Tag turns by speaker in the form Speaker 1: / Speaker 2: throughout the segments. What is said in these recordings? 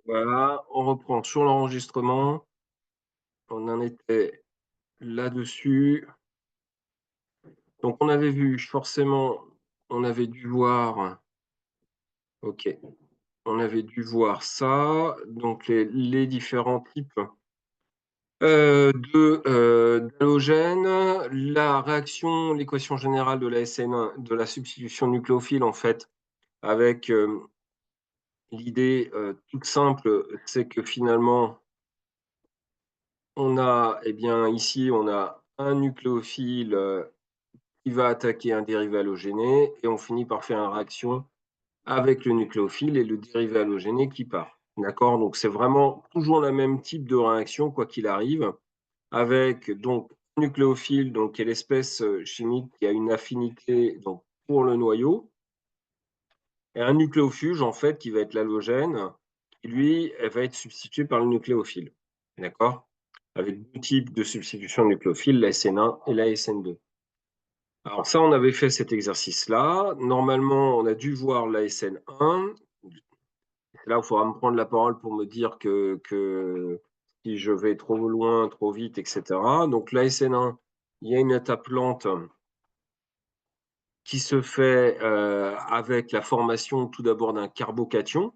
Speaker 1: Voilà, on reprend sur l'enregistrement. On en était là-dessus. Donc on avait vu forcément, on avait dû voir OK, on avait dû voir ça, donc les différents types, d'halogènes, la réaction, l'équation générale de la SN1, de la substitution nucléophile en fait, avec, l'idée, toute simple, c'est que finalement on a, eh bien, ici, on a un nucléophile, qui va attaquer un dérivé halogéné et on finit par faire une réaction avec le nucléophile et le dérivé halogéné qui part. D'accord? Donc c'est vraiment toujours le même type de réaction, quoi qu'il arrive, avec donc un nucléophile, donc qui est l'espèce, chimique qui a une affinité donc pour le noyau et un nucléofuge, en fait, qui va être l'halogène, qui lui, elle va être substitué par le nucléophile. D'accord? Avec 2 types de substitution de nucléophile, la SN1 et la SN2. Alors ça, on avait fait cet exercice-là. Normalement, on a dû voir la SN1. Là, il faudra me prendre la parole pour me dire que si je vais trop loin, trop vite, et cetera. Donc la SN1, il y a une étape lente qui se fait, avec la formation tout d'abord d'un carbocation.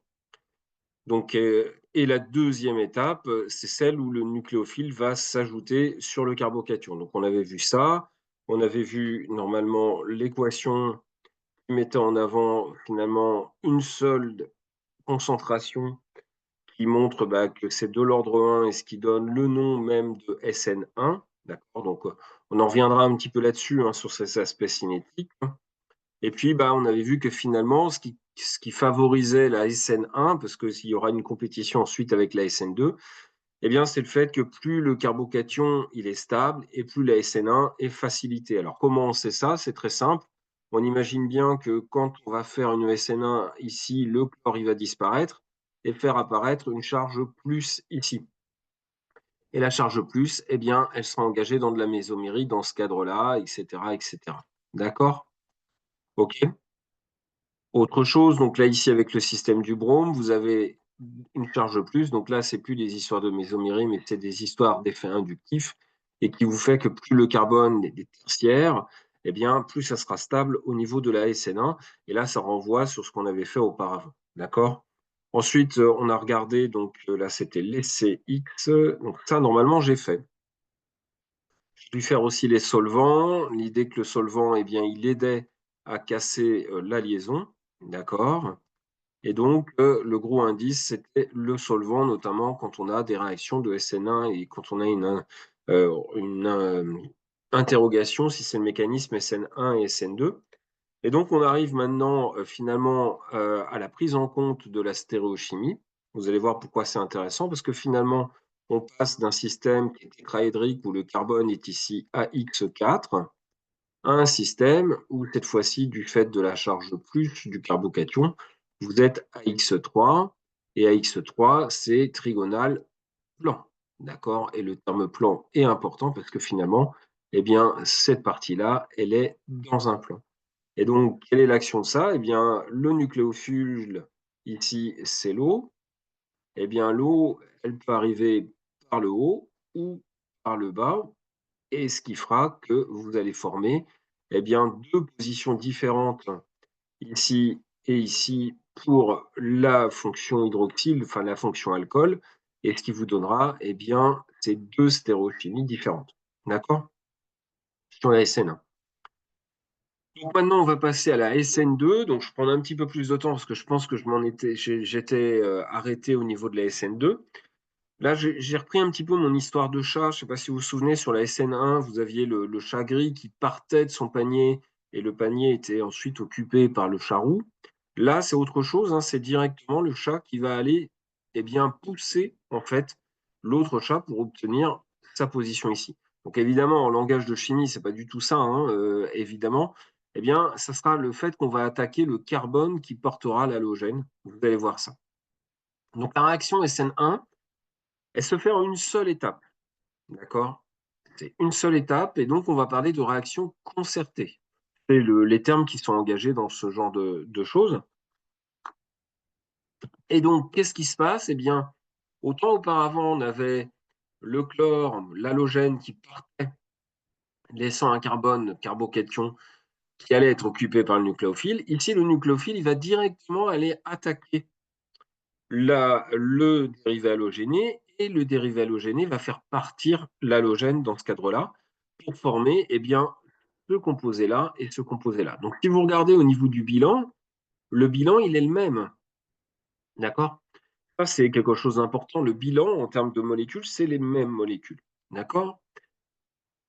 Speaker 1: Donc, et la deuxième étape, c'est celle où le nucléophile va s'ajouter sur le carbocation. Donc on avait vu ça, on avait vu normalement l'équation qui mettait en avant finalement une seule concentration qui montre que c'est de l'ordre 1 et ce qui donne le nom même de SN1. D'accord? Donc on en reviendra un petit peu là-dessus, hein, sur ces aspects cinétiques. Et puis, on avait vu que finalement, ce qui favorisait la SN1, parce qu'il y aura une compétition ensuite avec la SN2, eh bien, c'est le fait que plus le carbocation il est stable et plus la SN1 est facilitée. Alors, comment on sait ça? C'est très simple. On imagine bien que quand on va faire une SN1 ici, le chlore il va disparaître et faire apparaître une charge plus ici. Et la charge plus, eh bien, elle sera engagée dans de la mésomérie dans ce cadre-là, etc., etc. D'accord? OK? Autre chose, donc là, ici, avec le système du brome, vous avez une charge plus. Donc là, c'est plus des histoires de mésomérie, mais c'est des histoires d'effets inductifs et qui vous fait que plus le carbone est tertiaire, eh bien, plus ça sera stable au niveau de la SN1. Et là, ça renvoie sur ce qu'on avait fait auparavant. D'accord? Ensuite, on a regardé, donc là, c'était l'essai X. Donc ça, normalement, j'ai fait. J'ai dû faire aussi les solvants. L'idée que le solvant, eh bien, il aidait à casser la liaison. D'accord? Et donc, le gros indice, c'était le solvant, notamment quand on a des réactions de SN1 et quand on a une interrogation si c'est le mécanisme SN1 et SN2. Et donc, on arrive maintenant, finalement, à la prise en compte de la stéréochimie. Vous allez voir pourquoi c'est intéressant, parce que finalement, on passe d'un système qui est tétraédrique où le carbone est ici AX4 à un système où cette fois-ci, du fait de la charge plus du carbocation, vous êtes AX3 et AX3, c'est trigonal plan. D'accord? Et le terme plan est important parce que finalement, eh bien, cette partie-là, elle est dans un plan. Et donc, quelle est l'action de ça? Eh bien, le nucléophile, ici, c'est l'eau. Eh bien, l'eau, elle peut arriver par le haut ou par le bas et ce qui fera que vous allez former, eh bien, 2 positions différentes ici et ici pour la fonction hydroxyle, enfin la fonction alcool et ce qui vous donnera, eh bien, ces 2 stéréochimies différentes. D'accord? Sur la SN1. Donc maintenant, on va passer à la SN2. Donc je prends un petit peu plus de temps parce que je pense que j'étais, arrêté au niveau de la SN2. Là, j'ai repris un petit peu mon histoire de chat. Je ne sais pas si vous vous souvenez, sur la SN1, vous aviez le chat gris qui partait de son panier et le panier était ensuite occupé par le chat roux. Là, c'est autre chose, hein, c'est directement le chat qui va aller, eh bien, pousser en fait l'autre chat pour obtenir sa position ici. Donc évidemment, en langage de chimie, c'est pas du tout ça, hein, évidemment. Eh bien, ça sera le fait qu'on va attaquer le carbone qui portera l'halogène. Vous allez voir ça. Donc la réaction SN1, elle se fait en une seule étape, d'accord? C'est une seule étape et donc on va parler de réaction concertée. C'est les termes qui sont engagés dans ce genre de choses. Et donc, qu'est-ce qui se passe? Eh bien, autant auparavant, on avait le chlore, l'halogène qui partait, laissant un carbone, carbocation, qui allait être occupé par le nucléophile. Ici, le nucléophile, il va directement aller attaquer le dérivé halogéné, et le dérivé halogéné va faire partir l'halogène dans ce cadre-là pour former eh bien, ce composé-là et ce composé-là. Donc, si vous regardez au niveau du bilan, le bilan, il est le même. D'accord? Ça, c'est quelque chose d'important. Le bilan, en termes de molécules, c'est les mêmes molécules. D'accord?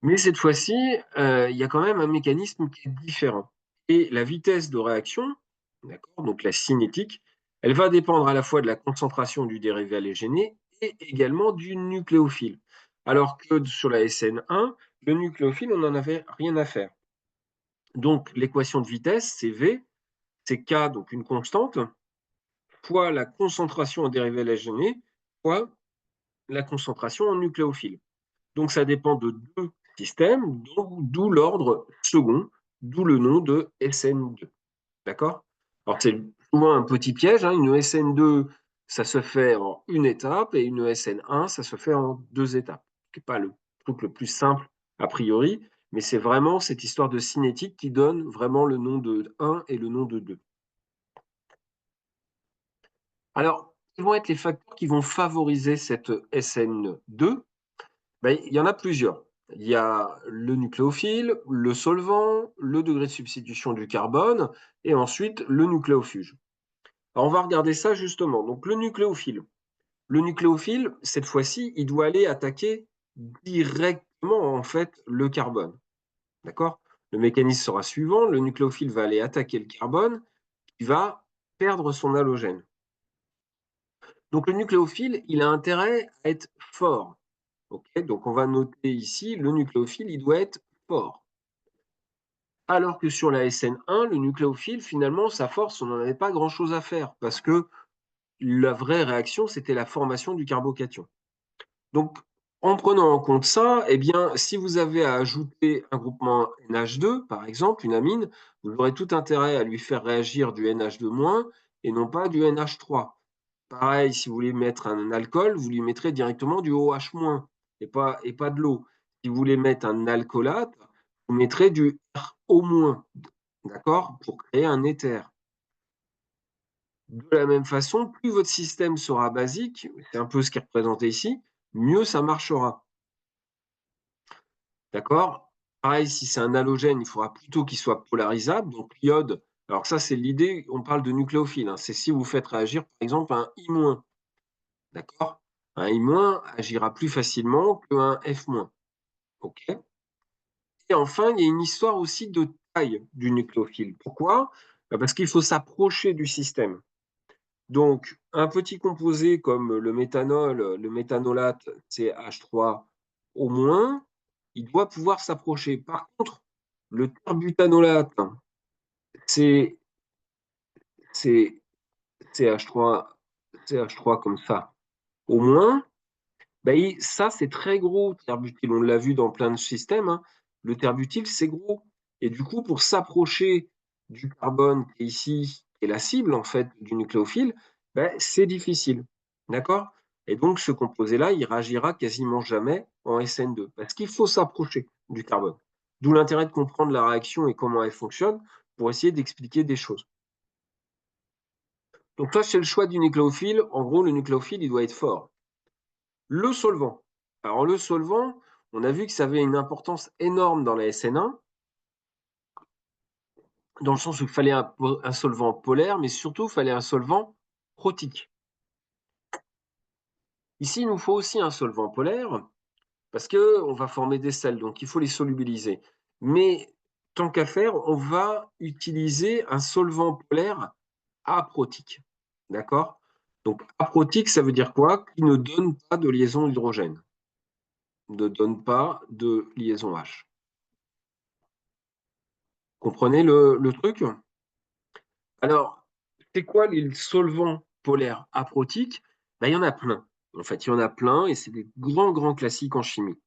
Speaker 1: Mais cette fois-ci, il y a quand même un mécanisme qui est différent. Et la vitesse de réaction, d'accord, donc la cinétique, elle va dépendre à la fois de la concentration du dérivé halogéné et également du nucléophile. Alors que sur la SN1, le nucléophile, on n'en avait rien à faire. Donc l'équation de vitesse, c'est V, c'est K, donc une constante, fois la concentration en dérivé halogéné, fois la concentration en nucléophile. Donc ça dépend de deux systèmes, d'où l'ordre second, d'où le nom de SN2. D'accord? Alors c'est souvent un petit piège, hein, une SN2, ça se fait en une étape, et une SN1, ça se fait en deux étapes. Ce n'est pas le truc le plus simple a priori, mais c'est vraiment cette histoire de cinétique qui donne vraiment le nom de 1 et le nom de 2. Alors, quels vont être les facteurs qui vont favoriser cette SN2? Ben, il y en a plusieurs. Il y a le nucléophile, le solvant, le degré de substitution du carbone, et ensuite le nucléofuge. Alors on va regarder ça justement. Donc le nucléophile. Le nucléophile, cette fois-ci, il doit aller attaquer directement en fait le carbone. D'accord? Le mécanisme sera suivant. Le nucléophile va aller attaquer le carbone, qui va perdre son halogène. Donc le nucléophile, il a intérêt à être fort. Okay, donc on va noter ici, le nucléophile, il doit être fort. Alors que sur la SN1, le nucléophile, finalement, sa force, on n'en avait pas grand-chose à faire, parce que la vraie réaction, c'était la formation du carbocation. Donc, en prenant en compte ça, eh bien, si vous avez à ajouter un groupement NH2, par exemple, une amine, vous aurez tout intérêt à lui faire réagir du NH2- et non pas du NH3. Pareil, si vous voulez mettre un alcool, vous lui mettrez directement du OH- et pas de l'eau. Si vous voulez mettre un alcoolate, vous mettrez du RO-, d'accord, pour créer un éther. De la même façon, plus votre système sera basique, c'est un peu ce qui est représenté ici, mieux ça marchera. D'accord? Pareil, si c'est un halogène, il faudra plutôt qu'il soit polarisable. Donc l'iode, alors ça c'est l'idée, on parle de nucléophile, hein, c'est si vous faites réagir par exemple un I-. D'accord? Un I- agira plus facilement qu'un F-. OK? Et enfin, il y a une histoire aussi de taille du nucléophile. Pourquoi? Bah, parce qu'il faut s'approcher du système. Donc, un petit composé comme le méthanol, le méthanolate CH3-, il doit pouvoir s'approcher. Par contre, le terbutanolate, c'est CH3, CH3 comme ça, au moins, ben, ça, c'est très gros, terbutyl. On l'a vu dans plein de systèmes, hein. Le terbutyl, c'est gros. Et du coup, pour s'approcher du carbone qui est ici, qui est la cible en fait du nucléophile, ben, c'est difficile. D'accord? Et donc, ce composé-là, il réagira quasiment jamais en SN2, parce qu'il faut s'approcher du carbone. D'où l'intérêt de comprendre la réaction et comment elle fonctionne pour essayer d'expliquer des choses. Donc, là, c'est le choix du nucléophile. En gros, le nucléophile, il doit être fort. Le solvant. Alors le solvant, on a vu que ça avait une importance énorme dans la SN1, dans le sens où il fallait un solvant polaire, mais surtout il fallait un solvant protique. Ici, il nous faut aussi un solvant polaire, parce qu'on va former des sels, donc il faut les solubiliser. Mais tant qu'à faire, on va utiliser un solvant polaire aprotique. D'accord? Donc aprotique, ça veut dire quoi? Qui ne donne pas de liaison hydrogène, ne donne pas de liaison H. Comprenez le truc? Alors, c'est quoi les solvants polaires aprotiques? Ben, il y en a plein. En fait, il y en a plein et c'est des grands, grands classiques en chimie.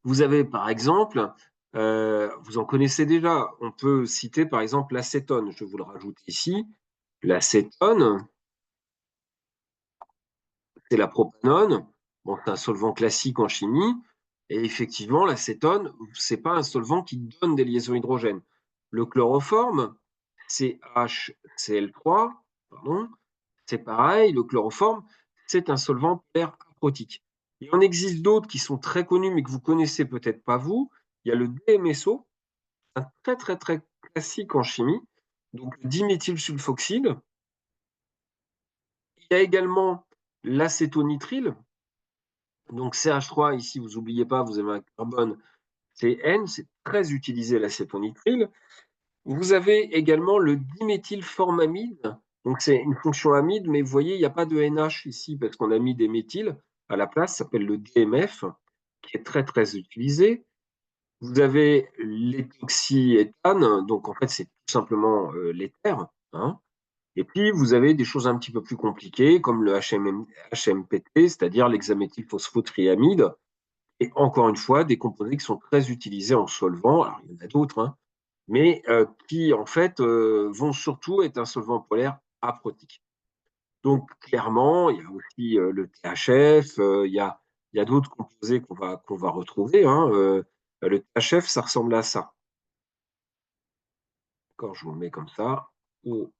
Speaker 1: Vous avez par exemple, vous en connaissez déjà, on peut citer par exemple l'acétone. Je vous le rajoute ici. L'acétone, c'est la propanone. Bon, c'est un solvant classique en chimie. Et effectivement, l'acétone, c'est pas un solvant qui donne des liaisons hydrogènes. Le chloroforme, CHCl3, pardon, c'est pareil, le chloroforme, c'est un solvant polaire aprotique. Il en existe d'autres qui sont très connus, mais que vous connaissez peut-être pas vous. Il y a le DMSO, un très très très classique en chimie, donc le diméthylsulfoxyde. Il y a également l'acétonitrile, donc CH3, ici, vous n'oubliez pas, vous avez un carbone, c'est N, c'est très utilisé l'acétonitrile. Vous avez également le diméthylformamide, donc c'est une fonction amide, mais vous voyez, il n'y a pas de NH ici, parce qu'on a mis des méthyles à la place, ça s'appelle le DMF, qui est très très utilisé. Vous avez l'éthoxyéthane, donc en fait c'est tout simplement l'éther, hein. Et puis vous avez des choses un petit peu plus compliquées, comme le HMPT, c'est-à-dire l'hexaméthylphosphotriamide, et encore une fois, des composés qui sont très utilisés en solvant, alors il y en a d'autres, hein, mais qui en fait vont surtout être un solvant polaire aprotique. Donc clairement, il y a aussi le THF, il y a d'autres composés qu'on va retrouver, hein, le THF, ça ressemble à ça. D'accord, je vous le mets comme ça, ou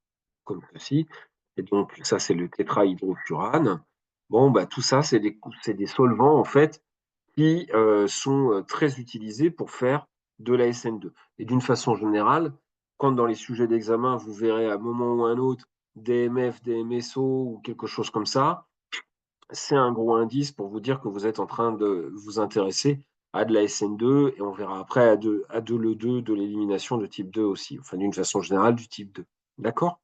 Speaker 1: comme ceci. Et donc ça, c'est le tétrahydrofurane. Bon, bah, tout ça, c'est des solvants en fait qui sont très utilisés pour faire de la SN2. Et d'une façon générale, quand dans les sujets d'examen, vous verrez à un moment ou à un autre DMF, DMSO ou quelque chose comme ça, c'est un gros indice pour vous dire que vous êtes en train de vous intéresser à de la SN2 et on verra après à le 2 de l'élimination de type 2 aussi, enfin d'une façon générale du type 2. D'accord?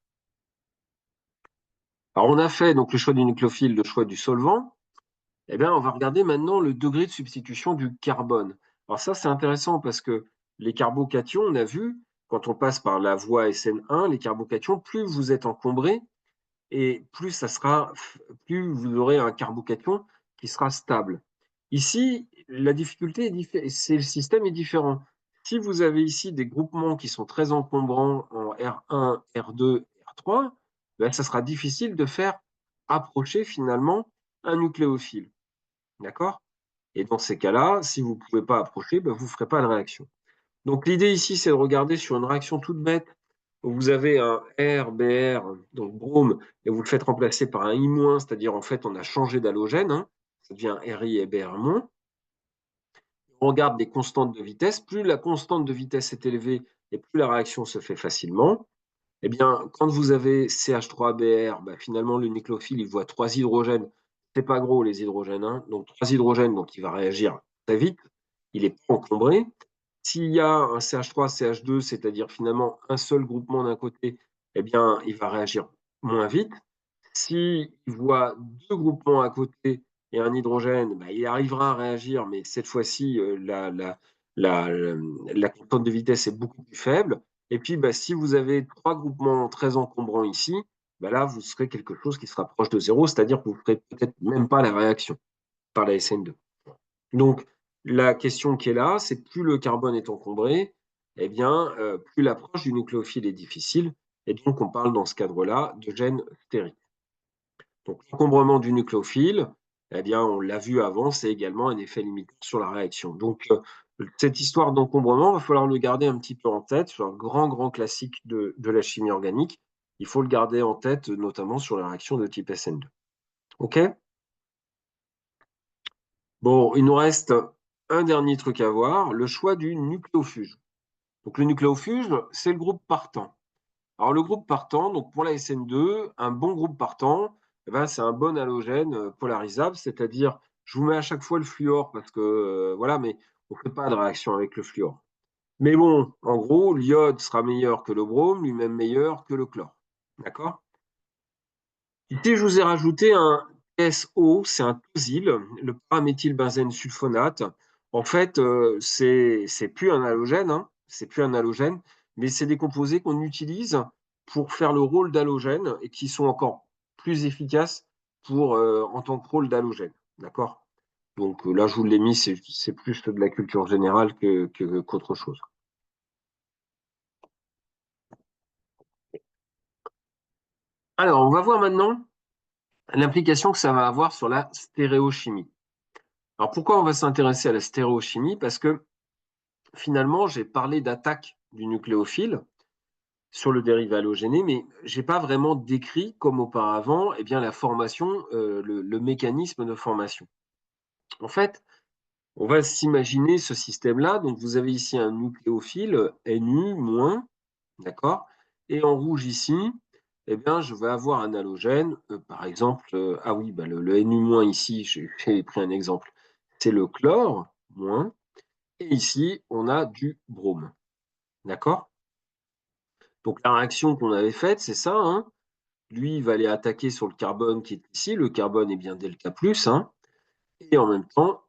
Speaker 1: Alors on a fait donc le choix du nucléophile, le choix du solvant. Eh bien, on va regarder maintenant le degré de substitution du carbone. Alors ça, c'est intéressant parce que les carbocations, on a vu, quand on passe par la voie SN1, les carbocations, plus vous êtes encombré et plus vous aurez un carbocation qui sera stable. Ici, la difficulté c'est le système est différent. Si vous avez ici des groupements qui sont très encombrants en R1, R2, R3, ben, ça sera difficile de faire approcher finalement un nucléophile. D'accord? Et dans ces cas-là, si vous ne pouvez pas approcher, ben, vous ne ferez pas de réaction. Donc l'idée ici, c'est de regarder sur une réaction toute bête, où vous avez un R, Br, donc brome, et vous le faites remplacer par un I-, c'est-à-dire en fait on a changé d'halogène, hein, ça devient Ri et Br-. On regarde des constantes de vitesse. Plus la constante de vitesse est élevée, et plus la réaction se fait facilement. Eh bien, quand vous avez CH3Br, ben, finalement le nucléophile il voit 3 hydrogènes. C'est pas gros les hydrogènes, hein, donc 3 hydrogènes, donc il va réagir très vite. Il est pas encombré. S'il y a un CH3, CH2, c'est-à-dire finalement un seul groupement d'un côté, eh bien, il va réagir moins vite. S'il voit deux groupements à côté et un hydrogène, bah, il arrivera à réagir, mais cette fois-ci, la, la constante de vitesse est beaucoup plus faible. Et puis, bah, si vous avez trois groupements très encombrants ici, bah, là, vous serez quelque chose qui sera proche de zéro, c'est-à-dire que vous ne ferez peut-être même pas la réaction par la SN2. Donc, la question qui est là, c'est plus le carbone est encombré, eh bien, plus l'approche du nucléophile est difficile. Et donc, on parle dans ce cadre-là de gène stérique. Donc, l'encombrement du nucléophile, eh bien, on l'a vu avant, c'est également un effet limitant sur la réaction. Donc, cette histoire d'encombrement, il va falloir le garder un petit peu en tête. C'est un grand, grand classique de la chimie organique. Il faut le garder en tête, notamment sur les réactions de type SN2. OK? Bon, il nous reste un dernier truc à voir, le choix du nucléofuge. Donc le nucléofuge, c'est le groupe partant. Alors le groupe partant, donc pour la SN2, un bon groupe partant, eh ben, c'est un bon halogène polarisable, c'est-à-dire, je vous mets à chaque fois le fluor parce que voilà, mais on ne fait pas de réaction avec le fluor. Mais bon, en gros, l'iode sera meilleur que le brome, lui-même meilleur que le chlore. D'accord? Ici, je vous ai rajouté un SO, c'est un tosyl, le paraméthylbenzène sulfonate. En fait, c'est plus un halogène, hein, c'est plus un halogène, mais c'est des composés qu'on utilise pour faire le rôle d'halogène et qui sont encore plus efficaces pour, en tant que rôle d'halogène. D'accord? Donc là, je vous l'ai mis, c'est plus de la culture générale qu'autre chose. Alors, on va voir maintenant l'implication que ça va avoir sur la stéréochimie. Alors pourquoi on va s'intéresser à la stéréochimie? Parce que finalement, j'ai parlé d'attaque du nucléophile sur le dérivé halogéné, mais j'ai pas vraiment décrit, comme auparavant, eh bien, la formation, le mécanisme de formation. En fait, on va s'imaginer ce système-là. Donc, vous avez ici un nucléophile Nu-, d'accord? Et en rouge ici, eh bien, je vais avoir un halogène, par exemple, ah oui, bah, le Nu- ici, j'ai pris un exemple, c'est le chlore-, et ici, on a du brome, d'accord? Donc, la réaction qu'on avait faite, c'est ça, hein. Lui, il va aller attaquer sur le carbone qui est ici. Le carbone est bien delta plus, hein, et en même temps,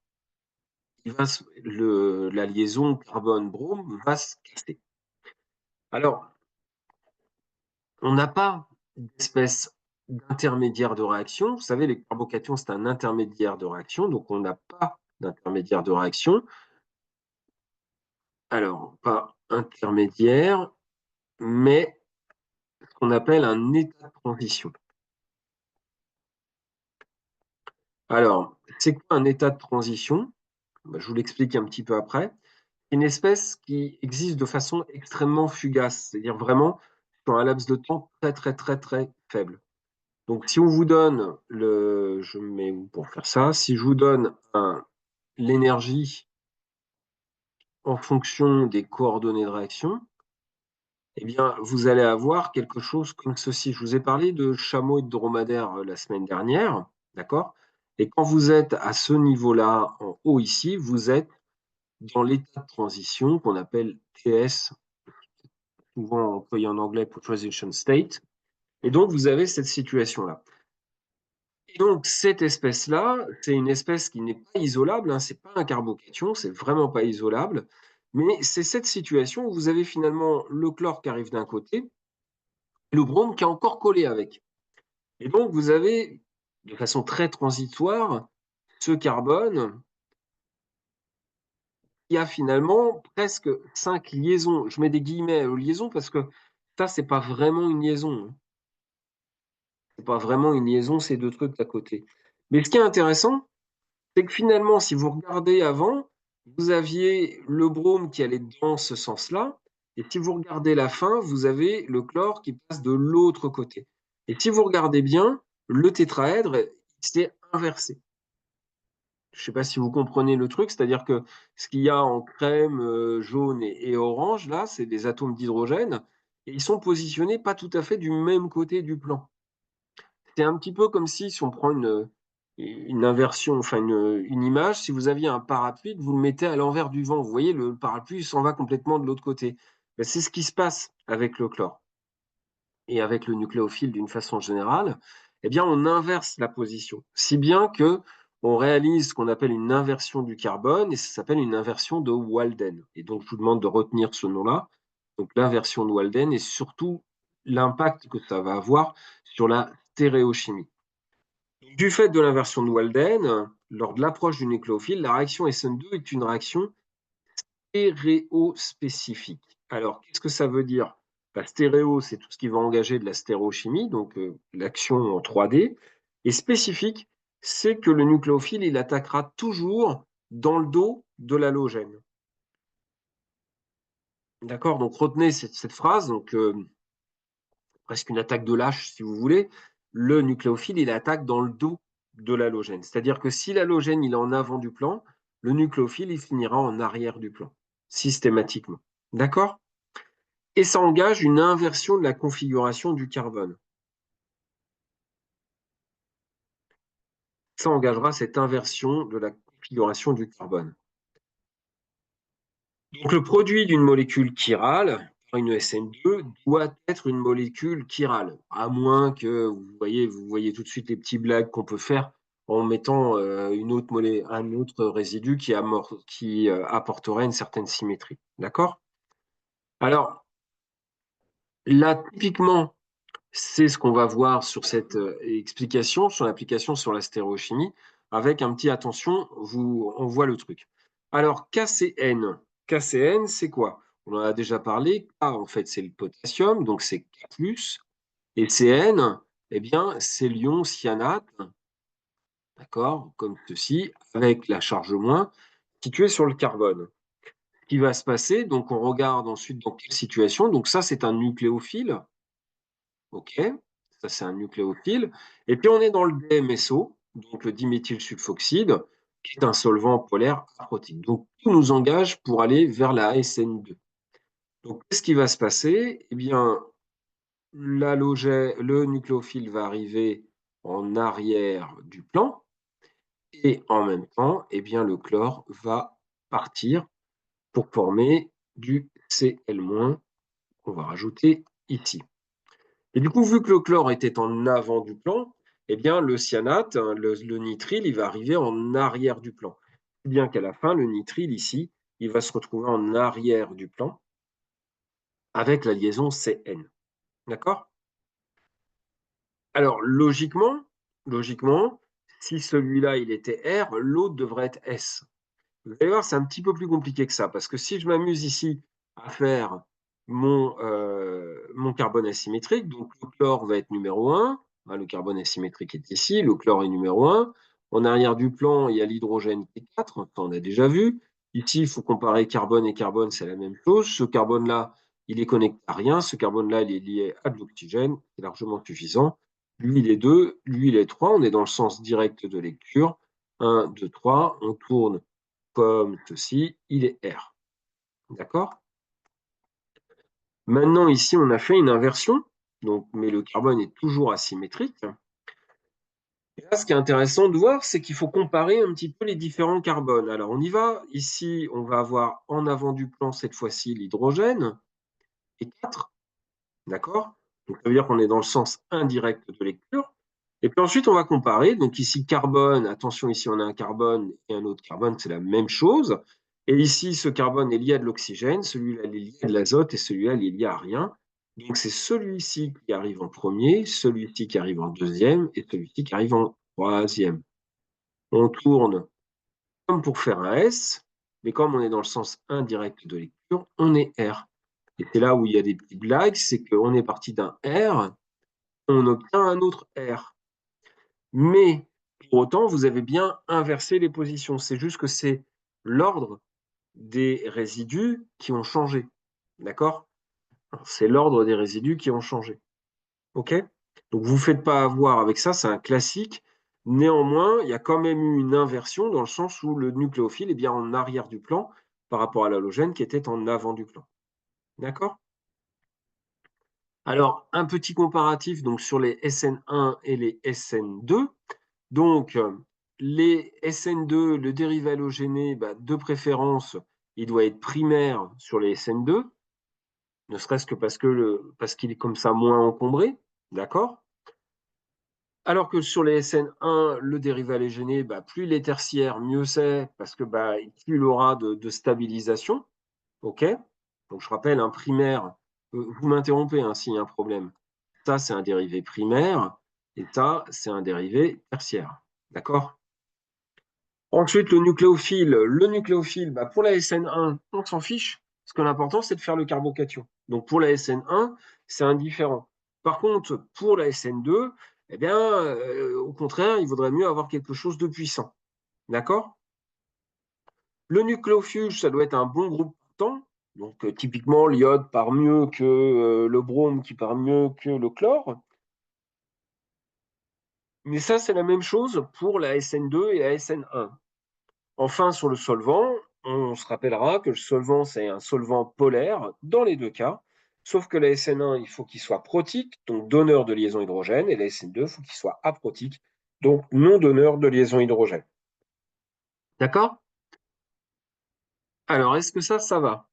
Speaker 1: la liaison carbone-brome va se casser. Alors, on n'a pas d'espèce d'intermédiaire de réaction. Vous savez, les carbocations, c'est un intermédiaire de réaction, donc on n'a pas d'intermédiaire de réaction. Alors, pas intermédiaire, mais ce qu'on appelle un état de transition. Alors, c'est quoi un état de transition? Bah, je vous l'explique un petit peu après. C'est une espèce qui existe de façon extrêmement fugace, c'est-à-dire vraiment sur un laps de temps très, très, très, très faible. Donc si on vous donne je me mets où pour faire ça? Si je vous donne l'énergie en fonction des coordonnées de réaction, eh bien, vous allez avoir quelque chose comme ceci. Je vous ai parlé de chameaux et de dromadaires la semaine dernière, d'accord? Et quand vous êtes à ce niveau-là, en haut ici, vous êtes dans l'état de transition qu'on appelle TS, souvent employé en anglais pour transition state. Et donc, vous avez cette situation-là. Et donc, cette espèce-là, c'est une espèce qui n'est pas isolable, hein, c'est pas un carbocation, c'est vraiment pas isolable, mais c'est cette situation où vous avez finalement le chlore qui arrive d'un côté, le brome qui est encore collé avec. Et donc, vous avez, de façon très transitoire, ce carbone qui a finalement presque 5 liaisons. Je mets des guillemets aux liaisons parce que ça, c'est pas vraiment une liaison, hein. C'est pas vraiment une liaison, ces deux trucs à côté. Mais ce qui est intéressant, c'est que finalement, si vous regardez avant, vous aviez le brome qui allait dans ce sens-là, et si vous regardez la fin, vous avez le chlore qui passe de l'autre côté. Et si vous regardez bien, le tétraèdre s'est inversé. Je ne sais pas si vous comprenez le truc, c'est-à-dire que ce qu'il y a en crème, jaune et orange, là, c'est des atomes d'hydrogène, et ils sont positionnés pas tout à fait du même côté du plan. C'est un petit peu comme si on prend une inversion, enfin une image, si vous aviez un parapluie, que vous le mettez à l'envers du vent. Vous voyez, le parapluie s'en va complètement de l'autre côté. Ben, c'est ce qui se passe avec le chlore et avec le nucléophile d'une façon générale. Eh bien, on inverse la position, si bien que on réalise ce qu'on appelle une inversion du carbone, et ça s'appelle une inversion de Walden. Et donc, je vous demande de retenir ce nom-là. Donc, l'inversion de Walden et surtout l'impact que ça va avoir sur la stéréochimie. Du fait de l'inversion de Walden, lors de l'approche du nucléophile, la réaction SN2 est une réaction stéréospécifique. Alors, qu'est-ce que ça veut dire? Bah, stéréo, c'est tout ce qui va engager de la stéréochimie, donc l'action en 3D. Et spécifique, c'est que le nucléophile, il attaquera toujours dans le dos de l'halogène. D'accord? Donc retenez cette phrase, donc presque une attaque de lâche, si vous voulez. Le nucléophile, il attaque dans le dos de l'halogène. C'est-à-dire que si l'halogène il est en avant du plan, le nucléophile il finira en arrière du plan, systématiquement. D'accord? Et ça engage une inversion de la configuration du carbone. Ça engagera cette inversion de la configuration du carbone. Donc le produit d'une molécule chirale, une SN2, doit être une molécule chirale, à moins que vous voyez tout de suite les petits blagues qu'on peut faire en mettant un autre résidu qui apporterait une certaine symétrie. D'accord? Alors là, typiquement, c'est ce qu'on va voir sur cette explication, sur l'application sur la stéréochimie, avec un petit attention, on voit le truc. Alors, KCN. KCN, c'est quoi? On en a déjà parlé. K, en fait, c'est le potassium, donc c'est K+. Et CN, eh bien, c'est l'ion cyanate, d'accord, comme ceci, avec la charge moins, située sur le carbone. Ce qui va se passer, donc on regarde ensuite dans quelle situation. Donc ça, c'est un nucléophile, OK, ça c'est un nucléophile. Et puis on est dans le DMSO, donc le diméthylsulfoxyde, qui est un solvant polaire aprotique. Donc tout nous engage pour aller vers la SN2. Donc qu'est-ce qui va se passer? Eh bien, le nucléophile va arriver en arrière du plan et en même temps, eh bien, le chlore va partir pour former du Cl- qu'on va rajouter ici. Et du coup, vu que le chlore était en avant du plan, eh bien, le cyanate, hein, le nitrile, il va arriver en arrière du plan. Si bien qu'à la fin, le nitrile ici, il va se retrouver en arrière du plan avec la liaison Cn. D'accord? Alors, logiquement, si celui-là, il était R, l'autre devrait être S. Vous allez voir, c'est un petit peu plus compliqué que ça, parce que si je m'amuse ici à faire mon carbone asymétrique, donc le chlore va être numéro 1, hein, le carbone asymétrique est ici, le chlore est numéro 1. En arrière du plan, il y a l'hydrogène qui est 4, ça on a déjà vu. Ici, il faut comparer carbone et carbone, c'est la même chose. Ce carbone-là, il est connecté à rien. Ce carbone-là, il est lié à de l'oxygène, c'est largement suffisant. Lui, il est 2, lui, il est 3. On est dans le sens direct de lecture. 1, 2, 3, on tourne comme ceci, il est R. D'accord? Maintenant, ici, on a fait une inversion, donc, mais le carbone est toujours asymétrique. Et là, ce qui est intéressant de voir, c'est qu'il faut comparer un petit peu les différents carbones. Alors, on y va. Ici, on va avoir en avant du plan, cette fois-ci, l'hydrogène, et 4. D'accord? Donc, ça veut dire qu'on est dans le sens indirect de lecture. Et puis ensuite, on va comparer. Donc ici, carbone, attention, ici, on a un carbone et un autre carbone, c'est la même chose. Et ici, ce carbone est lié à de l'oxygène, celui-là, il est lié à de l'azote et celui-là, il est lié à rien. Donc c'est celui-ci qui arrive en premier, celui-ci qui arrive en deuxième et celui-ci qui arrive en troisième. On tourne comme pour faire un S, mais comme on est dans le sens indirect de lecture, on est R. Et c'est là où il y a des petites blagues, c'est qu'on est parti d'un R, on obtient un autre R. Mais pour autant, vous avez bien inversé les positions. C'est juste que c'est l'ordre des résidus qui ont changé. D'accord? C'est l'ordre des résidus qui ont changé. OK? Donc vous ne faites pas avoir avec ça, c'est un classique. Néanmoins, il y a quand même eu une inversion dans le sens où le nucléophile est bien en arrière du plan par rapport à l'halogène qui était en avant du plan. D'accord? Alors, un petit comparatif donc, sur les SN1 et les SN2. Donc, les SN2, le dérivé halogéné, bah, de préférence, il doit être primaire sur les SN2, ne serait-ce que parce qu'il est comme ça moins encombré, d'accord? Alors que sur les SN1, le dérivé halogéné, bah, plus il est tertiaire, mieux c'est, parce que bah, plus il aura de stabilisation, ok? Donc je rappelle, un primaire, vous m'interrompez hein, s'il y a un problème. Ça, c'est un dérivé primaire, et ça, c'est un dérivé tertiaire, d'accord? Ensuite, le nucléophile, bah, pour la SN1, on s'en fiche, parce que l'important, c'est de faire le carbocation. Donc pour la SN1, c'est indifférent. Par contre, pour la SN2, eh bien, au contraire, il vaudrait mieux avoir quelque chose de puissant. D'accord? Le nucléofuge, ça doit être un bon groupe partant. Donc typiquement, l'iode part mieux que le brome qui part mieux que le chlore. Mais ça, c'est la même chose pour la SN2 et la SN1. Enfin, sur le solvant, on se rappellera que le solvant, c'est un solvant polaire dans les deux cas, sauf que la SN1, il faut qu'il soit protique, donc donneur de liaison hydrogène, et la SN2, il faut qu'il soit aprotique, donc non donneur de liaison hydrogène. D'accord? Alors, est-ce que ça va?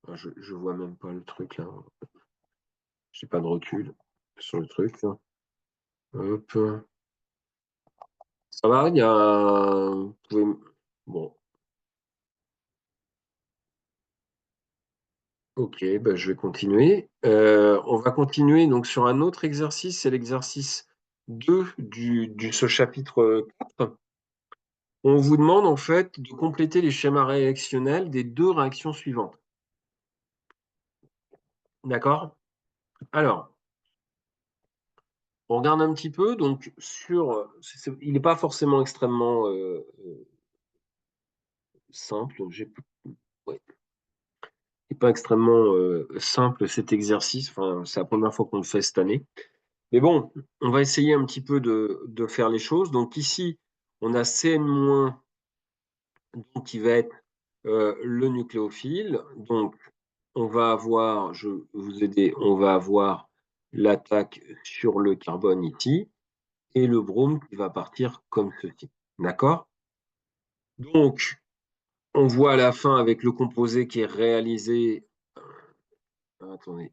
Speaker 1: Je vois même pas le truc là. J'ai pas de recul sur le truc là. Hop. Ça va? Il y a. Vous pouvez... Bon, ok, bah, je vais continuer. On va continuer donc sur un autre exercice, c'est l'exercice 2 du ce chapitre 4. On vous demande en fait de compléter les schémas réactionnels des deux réactions suivantes. D'accord? Alors, on regarde un petit peu donc sur, il n'est pas forcément extrêmement, simple, ouais, il est pas extrêmement, simple cet exercice, enfin, c'est la première fois qu'on le fait cette année. Mais bon, on va essayer un petit peu de faire les choses. Donc ici, on a Cn-, donc qui va être, le nucléophile. Donc on va avoir, je vais vous aider, on va avoir l'attaque sur le carbone ici et le brome qui va partir comme ceci. D'accord? Donc on voit à la fin avec le composé qui est réalisé, attendez,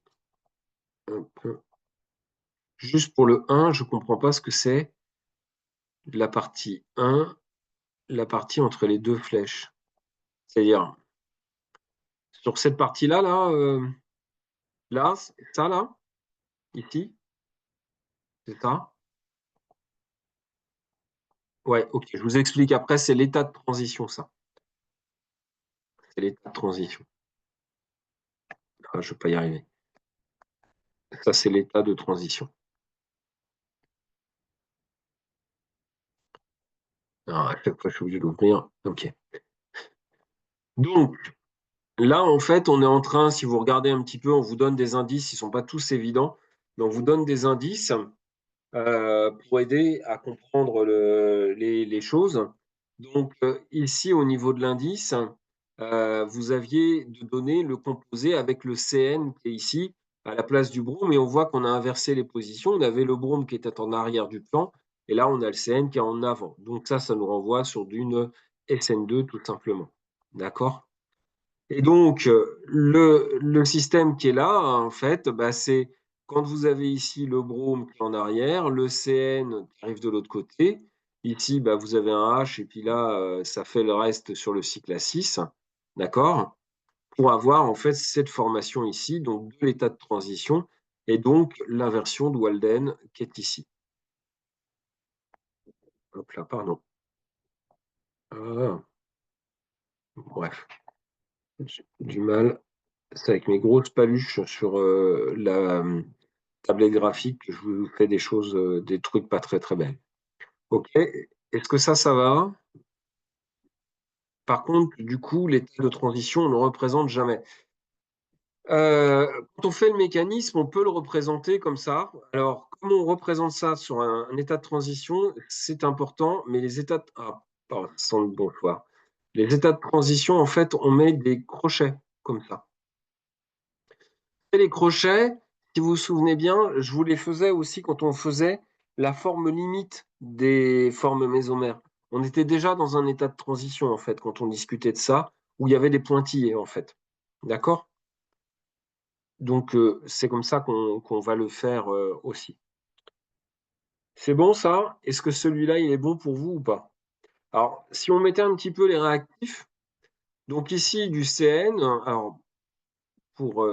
Speaker 1: hop, juste pour le 1, je comprends pas ce que c'est la partie 1, la partie entre les 2 flèches. C'est-à-dire, sur cette partie-là, là, là, ça là, ici, c'est ça? Ouais, OK, je vous explique après, c'est l'état de transition ça. C'est l'état de transition. Ah, je vais pas y arriver. Ça, c'est l'état de transition. Alors, à chaque fois, je suis obligé d'ouvrir. OK. Donc, là, en fait, on est en train, si vous regardez un petit peu, on vous donne des indices, ils sont pas tous évidents, mais on vous donne des indices pour aider à comprendre les choses. Donc, ici, au niveau de l'indice, vous aviez de donner le composé avec le Cn qui est ici, à la place du brome, et on voit qu'on a inversé les positions. On avait le brome qui était en arrière du plan, et là, on a le Cn qui est en avant. Donc ça nous renvoie sur d'une SN2 tout simplement. D'accord? Et donc, le système qui est là, en fait, bah, c'est quand vous avez ici le brome qui est en arrière, le Cn qui arrive de l'autre côté. Ici, bah, vous avez un H et puis là, ça fait le reste sur le cycle à 6, d'accord? Pour avoir en fait cette formation ici, donc de l'état de transition et donc l'inversion de Walden qui est ici. Hop là, pardon. Ah, bref, j'ai du mal. C'est avec mes grosses paluches sur la tablette graphique que je vous fais des choses, des trucs pas très très belles. Ok, est-ce que ça va? Par contre, du coup, l'état de transition, on ne le représente jamais. Quand on fait le mécanisme, on peut le représenter comme ça. Alors, comment on représente ça sur un état de transition, c'est important, mais les états de... Ah, pardon, ça sent le bon choix. Les états de transition, en fait, on met des crochets comme ça. Et les crochets, si vous vous souvenez bien, je vous les faisais aussi quand on faisait la forme limite des formes mésomères. On était déjà dans un état de transition, en fait, quand on discutait de ça, où il y avait des pointillés, en fait. D'accord? Donc, c'est comme ça qu'on va le faire aussi. C'est bon ça? Est-ce que celui-là, il est bon pour vous ou pas? Alors, si on mettait un petit peu les réactifs, donc ici du CN, alors pour,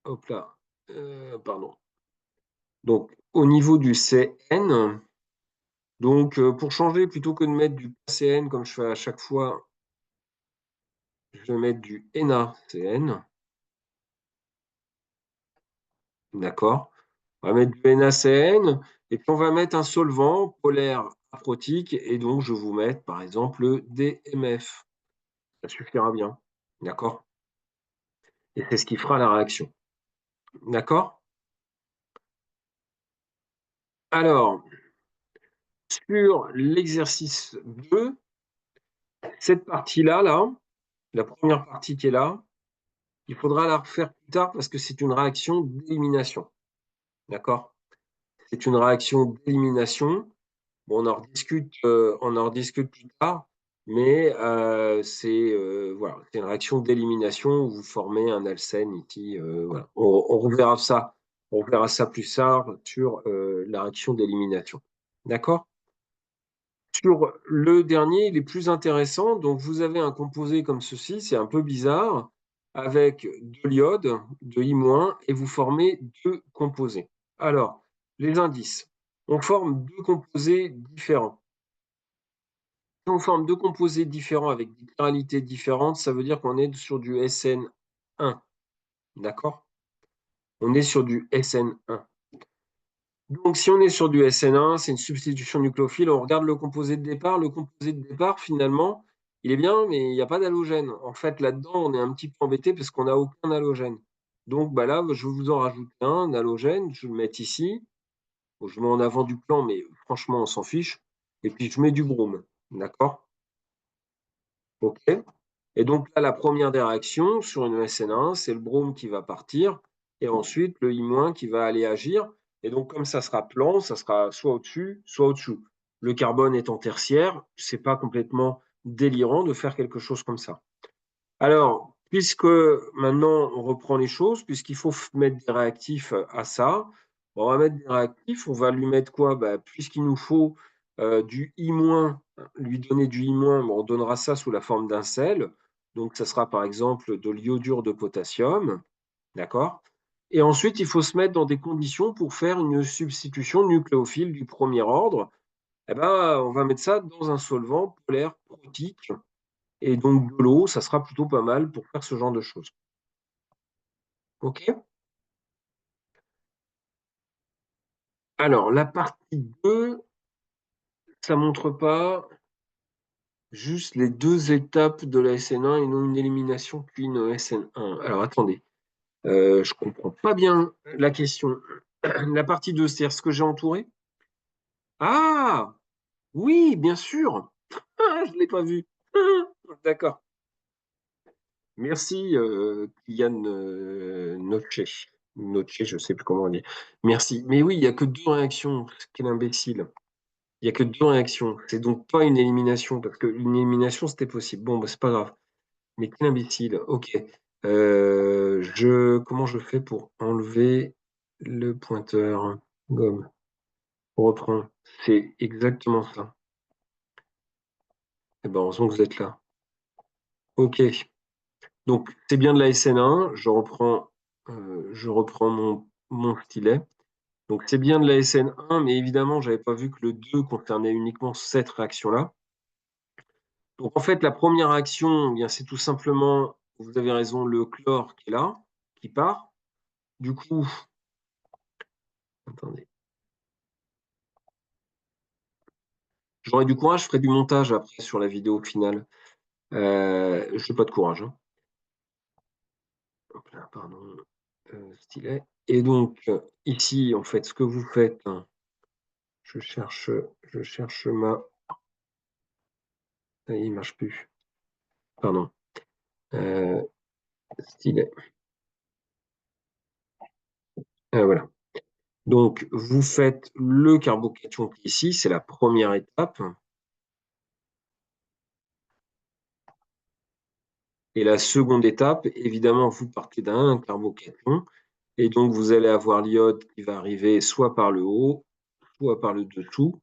Speaker 1: hop là, pardon. Donc, au niveau du CN, donc pour changer, plutôt que de mettre du CN comme je fais à chaque fois, je vais mettre du NaCN, d'accord? On va mettre du NaCN, et puis on va mettre un solvant polaire aprotique, et donc je vais vous mettre par exemple le DMF. Ça suffira bien, d'accord? Et c'est ce qui fera la réaction, d'accord? Alors, sur l'exercice 2, cette partie-là, là, la première partie qui est là, il faudra la refaire plus tard parce que c'est une réaction d'élimination, d'accord? C'est une réaction d'élimination. Bon, on en rediscute plus tard, mais voilà, c'est une réaction d'élimination où vous formez un alcène ici. Voilà. On reverra ça plus tard sur la réaction d'élimination. D'accord? Sur le dernier, il est plus intéressant. Donc, vous avez un composé comme ceci, c'est un peu bizarre, avec de l'iode, de I-, et vous formez deux composés. Alors, les indices. On forme deux composés différents. Si on forme deux composés différents avec des chiralités différentes, ça veut dire qu'on est sur du SN1. D'accord? on est sur du SN1. Donc, si on est sur du SN1, c'est une substitution nucléophile. On regarde le composé de départ. Le composé de départ, finalement, il est bien, mais il n'y a pas d'halogène. En fait, là-dedans, on est un petit peu embêté parce qu'on n'a aucun halogène. Donc, bah là, je vais vous en rajouter un halogène. Je vais le mettre ici. Bon, je mets en avant du plan, mais franchement, on s'en fiche. Et puis, je mets du brome. D'accord? OK. Et donc là, la première des réactions sur une SN1, c'est le brome qui va partir et ensuite le I- qui va aller agir. Et donc, comme ça sera plan, ça sera soit au-dessus, soit au-dessous. Le carbone étant tertiaire, c'est pas complètement délirant de faire quelque chose comme ça. Alors, puisque maintenant on reprend les choses, puisqu'il faut mettre des réactifs à ça, on va mettre des réactifs, on va lui mettre quoi? Bah, puisqu'il nous faut du I-, lui donner du I-, bon, on donnera ça sous la forme d'un sel. Donc, ça sera par exemple de l'iodure de potassium, d'accord? Et ensuite, il faut se mettre dans des conditions pour faire une substitution nucléophile du premier ordre. Eh ben, on va mettre ça dans un solvant polaire protique et donc de l'eau, ça sera plutôt pas mal pour faire ce genre de choses. OK? Alors, la partie 2, ça montre pas juste les 2 étapes de la SN1 et non une élimination puis une SN1. Alors, attendez, je comprends pas bien la question. La partie 2, c'est-à-dire ce que j'ai entouré? Ah! Oui, bien sûr! Ah, je l'ai pas vu. D'accord. Merci, Kylian, Noche. Noche, je sais plus comment on dit. Merci. Mais oui, il y a que 2 réactions. Quel imbécile. Il y a que 2 réactions. C'est donc pas une élimination, parce qu'une élimination, c'était possible. Bon, bah, c'est pas grave. Mais quel imbécile. OK. Comment je fais pour enlever le pointeur? Gomme. On reprend. C'est exactement ça. Eh ben, heureusement que vous êtes là. OK. Donc, c'est bien de la SN1. Je reprends mon stylet. Donc, c'est bien de la SN1, mais évidemment, j'avais pas vu que le 2 concernait uniquement cette réaction-là. Donc, en fait, la première réaction, eh bien, c'est tout simplement, vous avez raison, le chlore qui est là, qui part. Du coup, attendez, j'aurais du courage, je ferai du montage après sur la vidéo finale. Je n'ai pas de courage, hein. Hop là, pardon, stylet. Et donc, ici, en fait, ce que vous faites, hein, je cherche, je cherche ma. Ah, il marche plus. Pardon. Euh, stylet. Voilà. Donc, vous faites le carbocation qui est ici, c'est la première étape. Et la seconde étape, évidemment, vous partez d'un carbocation. Et donc, vous allez avoir l'iode qui va arriver soit par le haut, soit par le dessous,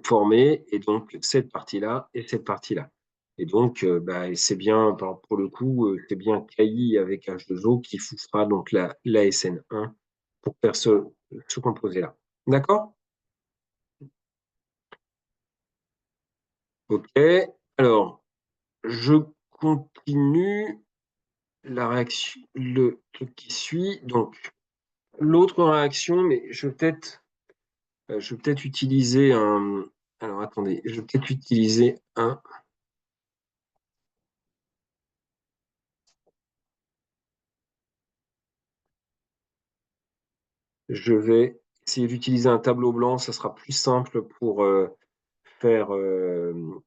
Speaker 1: former, et donc cette partie-là et cette partie-là. Et donc, bah, c'est bien, pour le coup, c'est bien Ki avec H2O qui fera donc la SN1 pour faire ce composé-là. D'accord? OK. Alors, je continue la réaction, le truc qui suit. Donc, l'autre réaction, mais je vais peut-être utiliser un. Alors, attendez, je vais peut-être utiliser un. Je vais essayer d'utiliser un tableau blanc, ça sera plus simple faire, euh,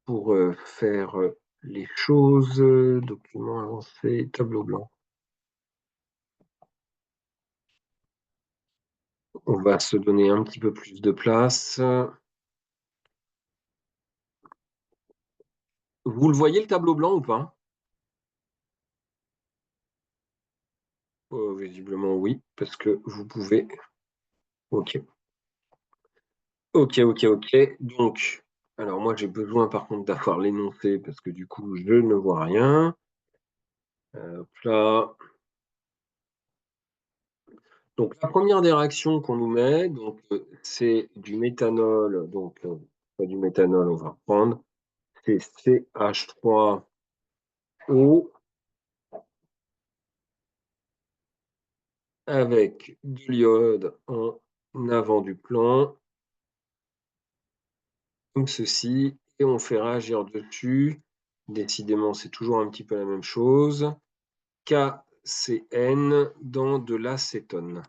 Speaker 1: pour faire les choses. Document avancé, tableau blanc. On va se donner un petit peu plus de place. Vous le voyez le tableau blanc ou pas? Visiblement oui, parce que vous pouvez. Ok, ok, ok, ok. Donc, alors moi j'ai besoin par contre d'avoir l'énoncé parce que du coup je ne vois rien. Hop là. Donc la première des réactions qu'on nous met, donc c'est du méthanol. Donc pas du méthanol, on va prendre. C'est CH3O avec de l'iode en avant du plan, comme ceci, et on fait réagir dessus. Décidément, c'est toujours un petit peu la même chose. KCN dans de l'acétone.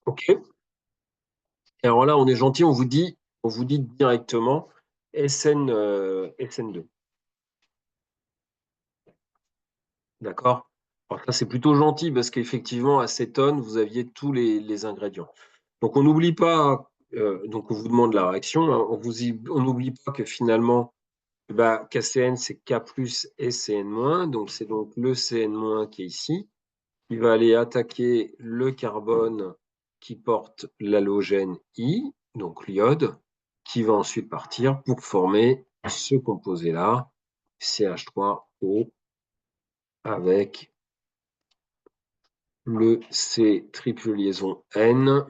Speaker 1: OK. Et alors là, on est gentil, on vous dit directement SN2. D'accord? Alors ça, c'est plutôt gentil parce qu'effectivement, acétone, vous aviez tous les ingrédients. Donc on n'oublie pas, donc on vous demande la réaction, hein, on n'oublie pas que finalement, bah, KCN, c'est K plus et CN-, donc c'est donc le CN- qui est ici, qui va aller attaquer le carbone qui porte l'halogène I, donc l'iode, qui va ensuite partir pour former ce composé-là, CH3O, avec le C triple liaison N,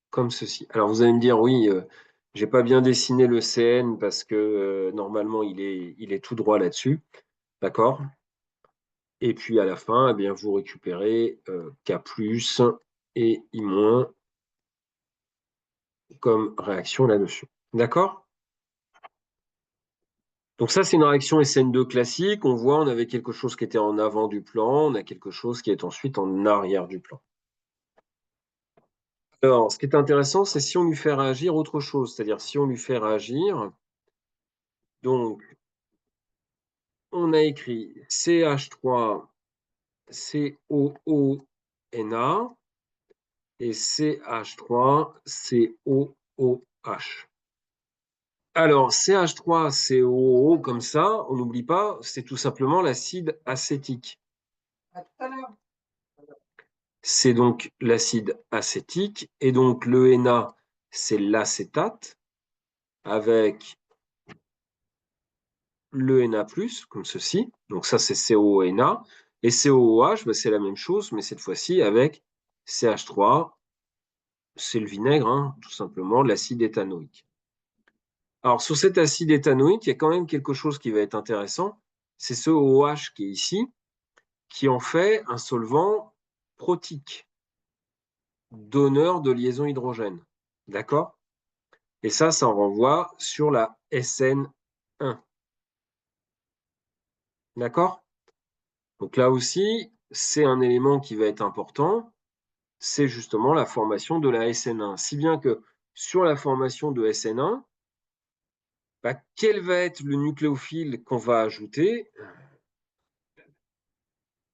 Speaker 1: comme ceci. Alors vous allez me dire, oui, j'ai pas bien dessiné le CN parce que normalement il est tout droit là-dessus, d'accord? Et puis à la fin, eh bien, vous récupérez K plus et I- comme réaction là-dessus. D'accord? Donc ça, c'est une réaction SN2 classique. On voit, on avait quelque chose qui était en avant du plan, on a quelque chose qui est ensuite en arrière du plan. Alors, ce qui est intéressant, c'est si on lui fait réagir autre chose, c'est-à-dire si on lui fait réagir, donc on a écrit CH3 COONA et CH3 COOH. Alors, CH3 COO, comme ça, on n'oublie pas, c'est tout simplement l'acide acétique. C'est donc l'acide acétique, et donc le Na, c'est l'acétate, avec le Na+, comme ceci. Donc ça, c'est CONA. Et COOH, bah, c'est la même chose, mais cette fois-ci avec CH3, c'est le vinaigre, hein, tout simplement, l'acide éthanoïque. Alors, sur cet acide éthanoïque, il y a quand même quelque chose qui va être intéressant. C'est ce OH qui est ici, qui en fait un solvant protique, donneur de liaison hydrogène. D'accord? Et ça renvoie sur la SN1. D'accord? Donc là aussi, c'est un élément qui va être important, c'est justement la formation de la SN1. Si bien que sur la formation de SN1, bah, quel va être le nucléophile qu'on va ajouter?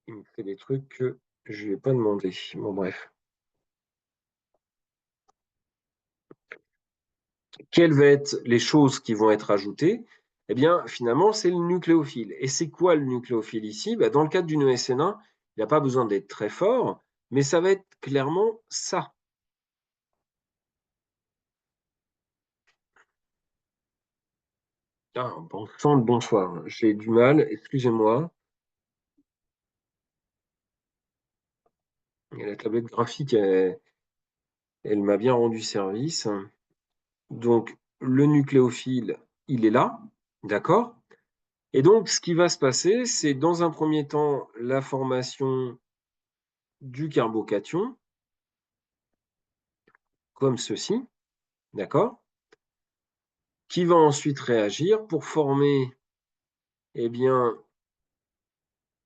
Speaker 1: Il me fait des trucs que je ne lui ai pas demandé. Bon, bref. Quelles vont être les choses qui vont être ajoutées? Eh bien, finalement, c'est le nucléophile. Et c'est quoi le nucléophile ici? Bah, dans le cadre d'une SN1, il n'y a pas besoin d'être très fort, mais ça va être clairement ça. Ah, bon sang de bonsoir. J'ai du mal, excusez-moi. Et la tablette graphique, elle m'a bien rendu service. Donc, le nucléophile, il est là, d'accord? Et donc, ce qui va se passer, c'est dans un premier temps la formation du carbocation, comme ceci, d'accord? Qui va ensuite réagir pour former, eh bien,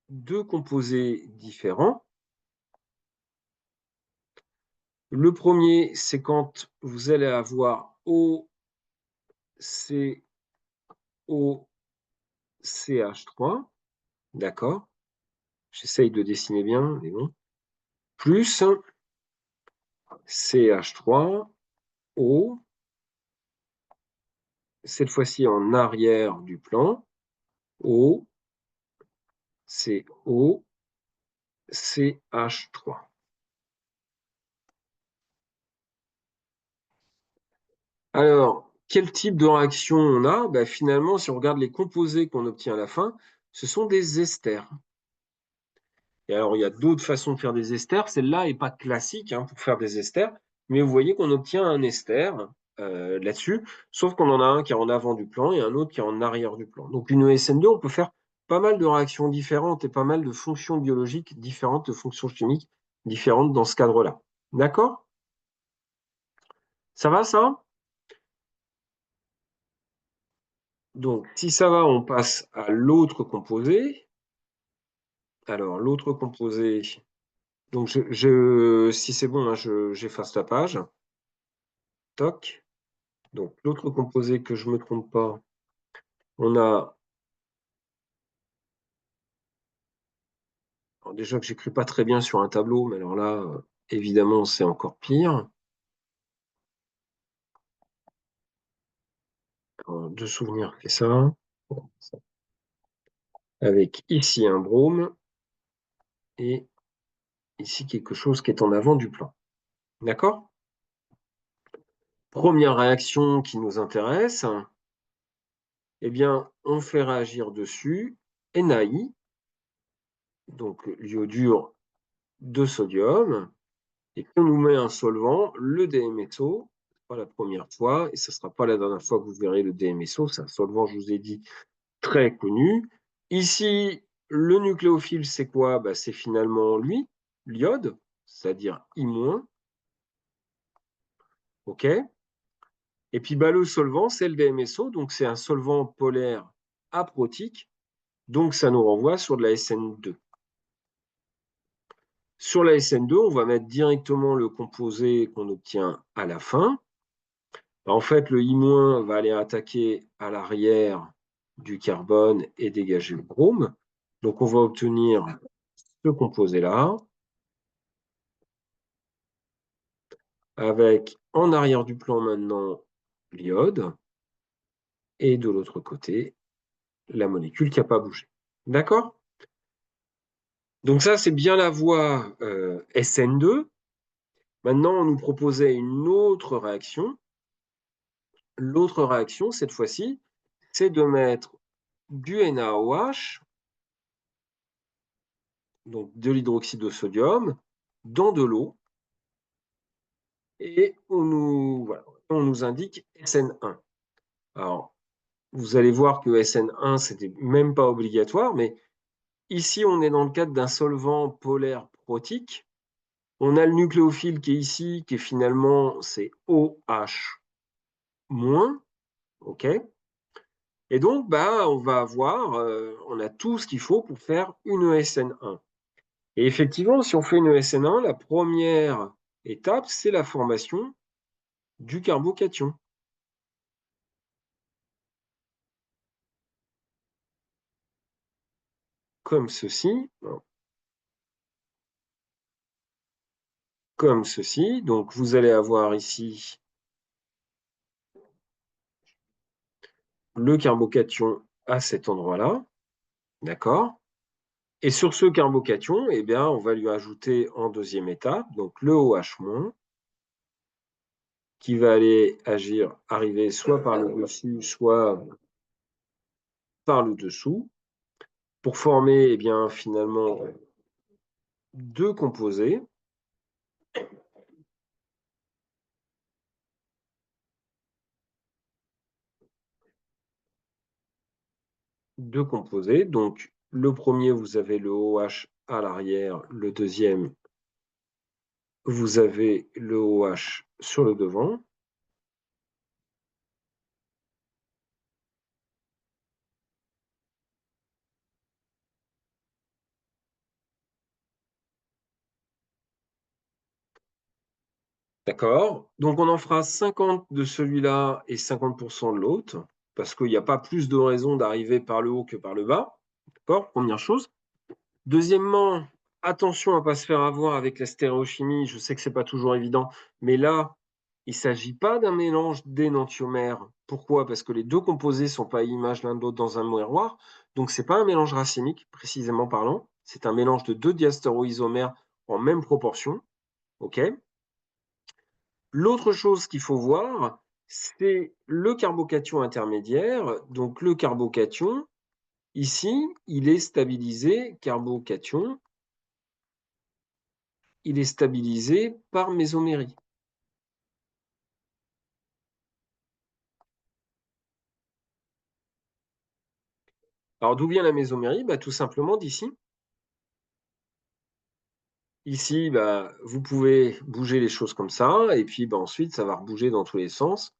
Speaker 1: deux composés différents. Le premier, c'est quand vous allez avoir OCOCH3, d'accord? J'essaye de dessiner bien, mais bon. Plus CH3O, cette fois-ci en arrière du plan, O, CO, CH3. Alors, quel type de réaction on a? Ben, finalement, si on regarde les composés qu'on obtient à la fin, ce sont des esters. Et alors, il y a d'autres façons de faire des esters. Celle-là n'est pas classique, hein, pour faire des esters, mais vous voyez qu'on obtient un ester là-dessus, sauf qu'on en a un qui est en avant du plan et un autre qui est en arrière du plan. Donc, une ESN2, on peut faire pas mal de réactions différentes et pas mal de fonctions biologiques différentes, de fonctions chimiques différentes dans ce cadre-là. D'accord? Ça va, ça? Donc, si ça va, on passe à l'autre composé. Alors, l'autre composé, donc si c'est bon, hein, j'efface la page. Toc. Donc, l'autre composé, que je ne me trompe pas, on a. Alors déjà que j'écris pas très bien sur un tableau, mais alors là, évidemment, c'est encore pire. Alors, de souvenir que ça. Avec ici un brome et ici quelque chose qui est en avant du plan. D'accord? Première réaction qui nous intéresse, eh bien, on fait réagir dessus NaI, donc l'iodure de sodium, et qu'on nous met un solvant, le DMSO, pas la première fois, et ce ne sera pas la dernière fois que vous verrez le DMSO, c'est un solvant, je vous ai dit, très connu. Ici, le nucléophile, c'est quoi? Bah, c'est finalement lui, l'iode, c'est-à-dire I-. OK? Et puis bah, le solvant, c'est le DMSO, donc c'est un solvant polaire aprotique, donc ça nous renvoie sur de la SN2. Sur la SN2, on va mettre directement le composé qu'on obtient à la fin. En fait, le I- va aller attaquer à l'arrière du carbone et dégager le brome. Donc on va obtenir ce composé-là, avec en arrière du plan maintenant l'iode, et de l'autre côté, la molécule qui n'a pas bougé. D'accord? Donc ça, c'est bien la voie SN2. Maintenant, on nous proposait une autre réaction. L'autre réaction, cette fois-ci, c'est de mettre du NaOH, donc de l'hydroxyde de sodium, dans de l'eau. Et on nous indique SN1. Alors, vous allez voir que SN1, c'était même pas obligatoire, mais ici, on est dans le cadre d'un solvant polaire protique. On a le nucléophile qui est ici, qui est finalement, c'est OH-, OK? Et donc, bah, on va avoir, on a tout ce qu'il faut pour faire une SN1. Et effectivement, si on fait une SN1, la première étape, c'est la formation du carbocation. Comme ceci, comme ceci. Donc, vous allez avoir ici le carbocation à cet endroit-là, d'accord? Et sur ce carbocation, eh bien, on va lui ajouter en deuxième étape, donc le OH-, qui va aller agir, arriver soit par le dessus, soit par le dessous, pour former, eh bien, finalement, deux composés. Deux composés. Donc, le premier, vous avez le OH à l'arrière. Le deuxième, vous avez le OH sur le devant. D'accord? Donc, on en fera 50 de celui-là et 50% de l'autre, parce qu'il n'y a pas plus de raison d'arriver par le haut que par le bas. D'accord? Première chose. Deuxièmement, attention à ne pas se faire avoir avec la stéréochimie. Je sais que ce n'est pas toujours évident, mais là, il ne s'agit pas d'un mélange d'énantiomères. Pourquoi? Parce que les deux composés ne sont pas à l'image l'un de l'autre dans un miroir. Donc, ce n'est pas un mélange racémique, précisément parlant. C'est un mélange de deux diastéréoisomères en même proportion. OK? L'autre chose qu'il faut voir, c'est le carbocation intermédiaire. Donc, le carbocation, ici, il est stabilisé, carbocation, il est stabilisé par mésomérie. Alors d'où vient la mésomérie? Bah, tout simplement d'ici. Ici, bah, vous pouvez bouger les choses comme ça et puis, bah, ensuite ça va rebouger dans tous les sens,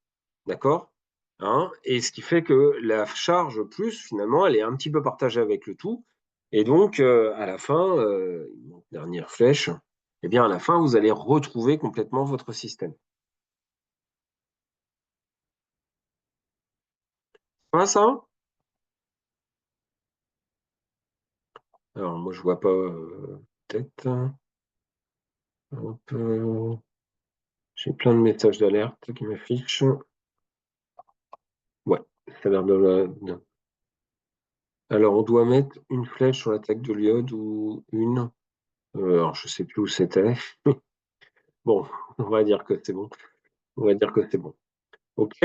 Speaker 1: d'accord? Hein? Et ce qui fait que la charge plus finalement, elle est un petit peu partagée avec le tout et donc à la fin, il manque une dernière flèche, et bien à la fin, vous allez retrouver complètement votre système. Ça va ça? Alors moi je vois pas, peut-être, hop, j'ai plein de messages d'alerte qui m'affichent. Ouais, ça a l'air de alors on doit mettre une flèche sur l'attaque de l'iode ou une? Alors je sais plus où c'était. Bon, on va dire que c'est bon. On va dire que c'est bon. OK,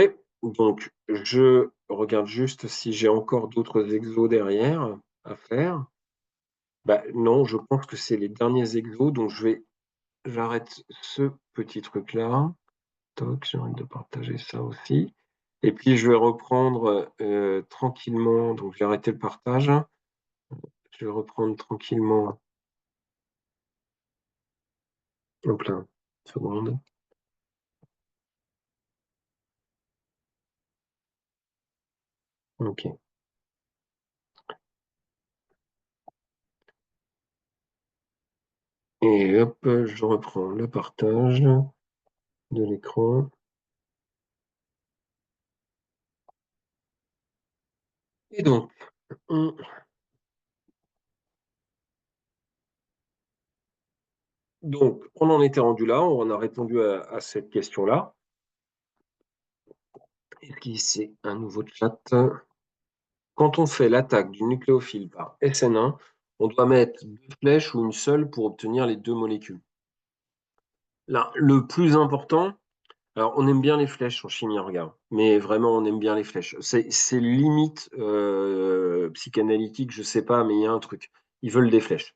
Speaker 1: donc je regarde juste si j'ai encore d'autres exos derrière à faire. Bah, non, je pense que c'est les derniers exos, donc j'arrête ce petit truc-là. Toc, j'arrête de partager ça aussi et puis je vais reprendre, tranquillement, donc j'ai arrêté le partage. Je vais reprendre tranquillement, hop là, une seconde. OK et hop, je reprends le partage de l'écran et on on en était rendu là, on a répondu à cette question-là. Est-ce qu'ici un nouveau chat? Quand on fait l'attaque du nucléophile par SN1, on doit mettre 2 flèches ou une seule pour obtenir les 2 molécules? Là, le plus important, alors on aime bien les flèches en chimie orga, mais vraiment on aime bien les flèches. C'est limite, psychanalytique, je sais pas, mais il y a un truc. Ils veulent des flèches.